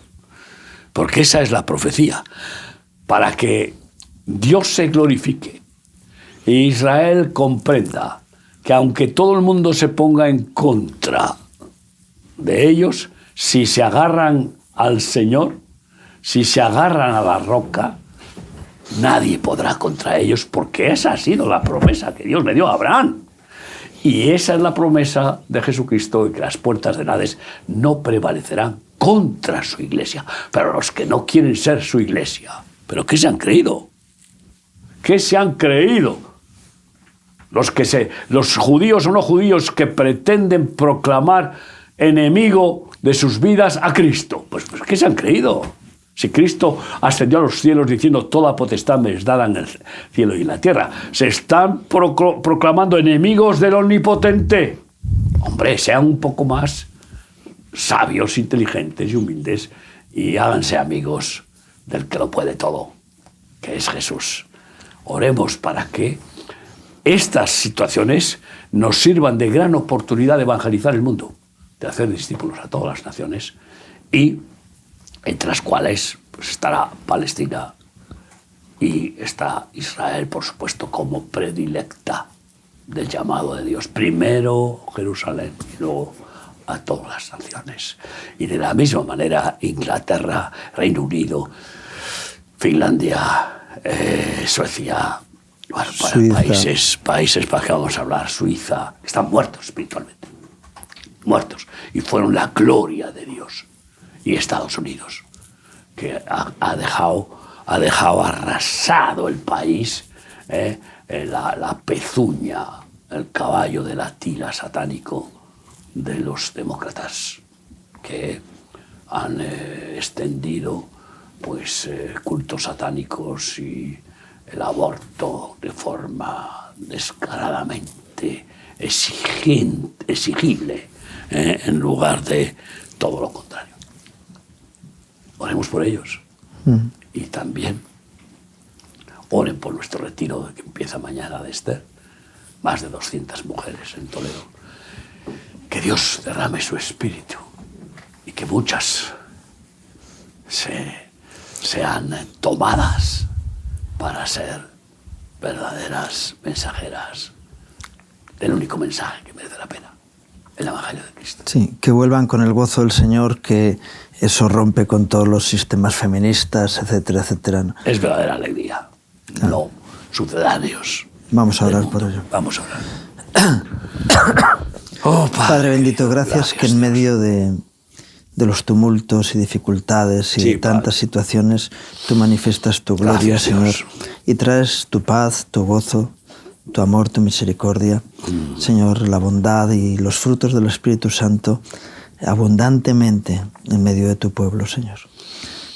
porque esa es la profecía, para que Dios se glorifique e Israel comprenda que aunque todo el mundo se ponga en contra de ellos, si se agarran al Señor, si se agarran a la roca, nadie podrá contra ellos, porque esa ha sido la promesa que Dios le dio a Abraham. Y esa es la promesa de Jesucristo, y que las puertas del Hades no prevalecerán contra su iglesia. Pero los que no quieren ser su iglesia, ¿pero qué se han creído? ¿Qué se han creído? Los judíos o no judíos que pretenden proclamar enemigo de sus vidas a Cristo. Pues ¿qué se han creído? Si Cristo ascendió a los cielos diciendo toda potestad me es dada en el cielo y en la tierra, se están proclamando enemigos del Omnipotente. Hombre, sean un poco más sabios, inteligentes y humildes y háganse amigos del que lo puede todo, que es Jesús. Oremos para que estas situaciones nos sirvan de gran oportunidad de evangelizar el mundo, de hacer discípulos a todas las naciones, y entre las cuales pues, estará Palestina y está Israel, por supuesto, como predilecta del llamado de Dios. Primero Jerusalén y luego a todas las naciones. Y de la misma manera Inglaterra, Reino Unido, Finlandia, Suecia, bueno, países para que vamos a hablar, Suiza, están muertos espiritualmente, muertos, y fueron la gloria de Dios. Y Estados Unidos, que ha dejado arrasado el país, la pezuña, el caballo de la tila satánico de los demócratas, que han extendido pues, cultos satánicos y el aborto de forma descaradamente exigible, en lugar de todo lo contrario. Oremos por ellos. Y también oren por nuestro retiro que empieza mañana de Esther. Más de 200 mujeres en Toledo. Que Dios derrame su espíritu y que muchas sean tomadas para ser verdaderas mensajeras del único mensaje que merece la pena, el Evangelio de Cristo. Sí, que vuelvan con el gozo del Señor, que eso rompe con todos los sistemas feministas, etcétera, etcétera. Es verdadera alegría, no sucedáneos. Vamos a orar por ello. Vamos a orar. Oh, Padre bendito, gracias que en medio de los tumultos y dificultades y de tantas situaciones, tú manifiestas tu gloria, gracias, Señor, Dios. Y traes tu paz, tu gozo, tu amor, tu misericordia, Señor, la bondad y los frutos del Espíritu Santo abundantemente en medio de tu pueblo, Señor.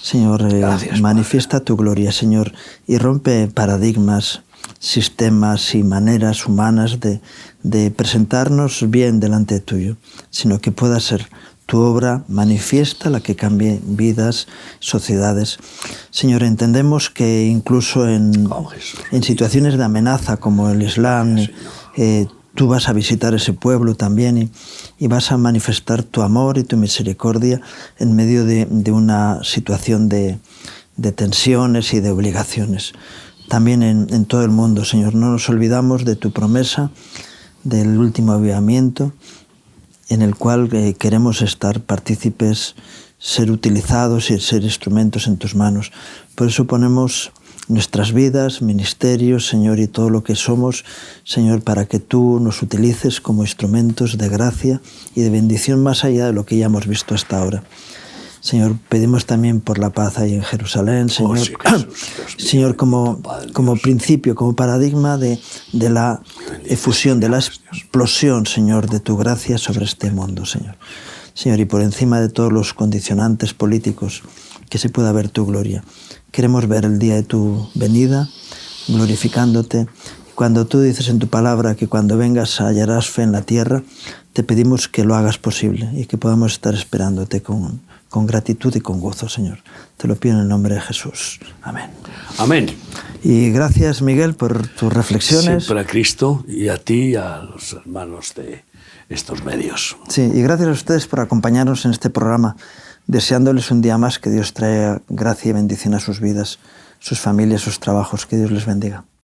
Señor, gracias, manifiesta Padre. Tu gloria, Señor, y rompe paradigmas, sistemas y maneras humanas de presentarnos bien delante tuyo, sino que pueda ser tu obra manifiesta la que cambie vidas, sociedades. Señor, entendemos que incluso en situaciones de amenaza como el Islam, tú vas a visitar ese pueblo también y vas a manifestar tu amor y tu misericordia en medio de una situación de tensiones y de obligaciones. También en todo el mundo, Señor, no nos olvidamos de tu promesa del último avivamiento, en el cual queremos estar partícipes, ser utilizados y ser instrumentos en tus manos. Por eso ponemos nuestras vidas, ministerios, Señor, y todo lo que somos, Señor, para que tú nos utilices como instrumentos de gracia y de bendición más allá de lo que ya hemos visto hasta ahora. Señor, pedimos también por la paz ahí en Jerusalén, Señor, sí, Señor, como principio, como paradigma de la efusión, de la explosión, Señor, de tu gracia sobre este mundo, Señor. Señor, y por encima de todos los condicionantes políticos, que se pueda ver tu gloria. Queremos ver el día de tu venida, glorificándote. Cuando tú dices en tu palabra que cuando vengas hallarás fe en la tierra, te pedimos que lo hagas posible y que podamos estar esperándote con gratitud y con gozo, Señor. Te lo pido en el nombre de Jesús. Amén. Amén. Y gracias, Miguel, por tus reflexiones. Siempre a Cristo y a ti y a los hermanos de estos medios. Sí, y gracias a ustedes por acompañarnos en este programa, deseándoles un día más que Dios traiga gracia y bendición a sus vidas, sus familias, sus trabajos. Que Dios les bendiga.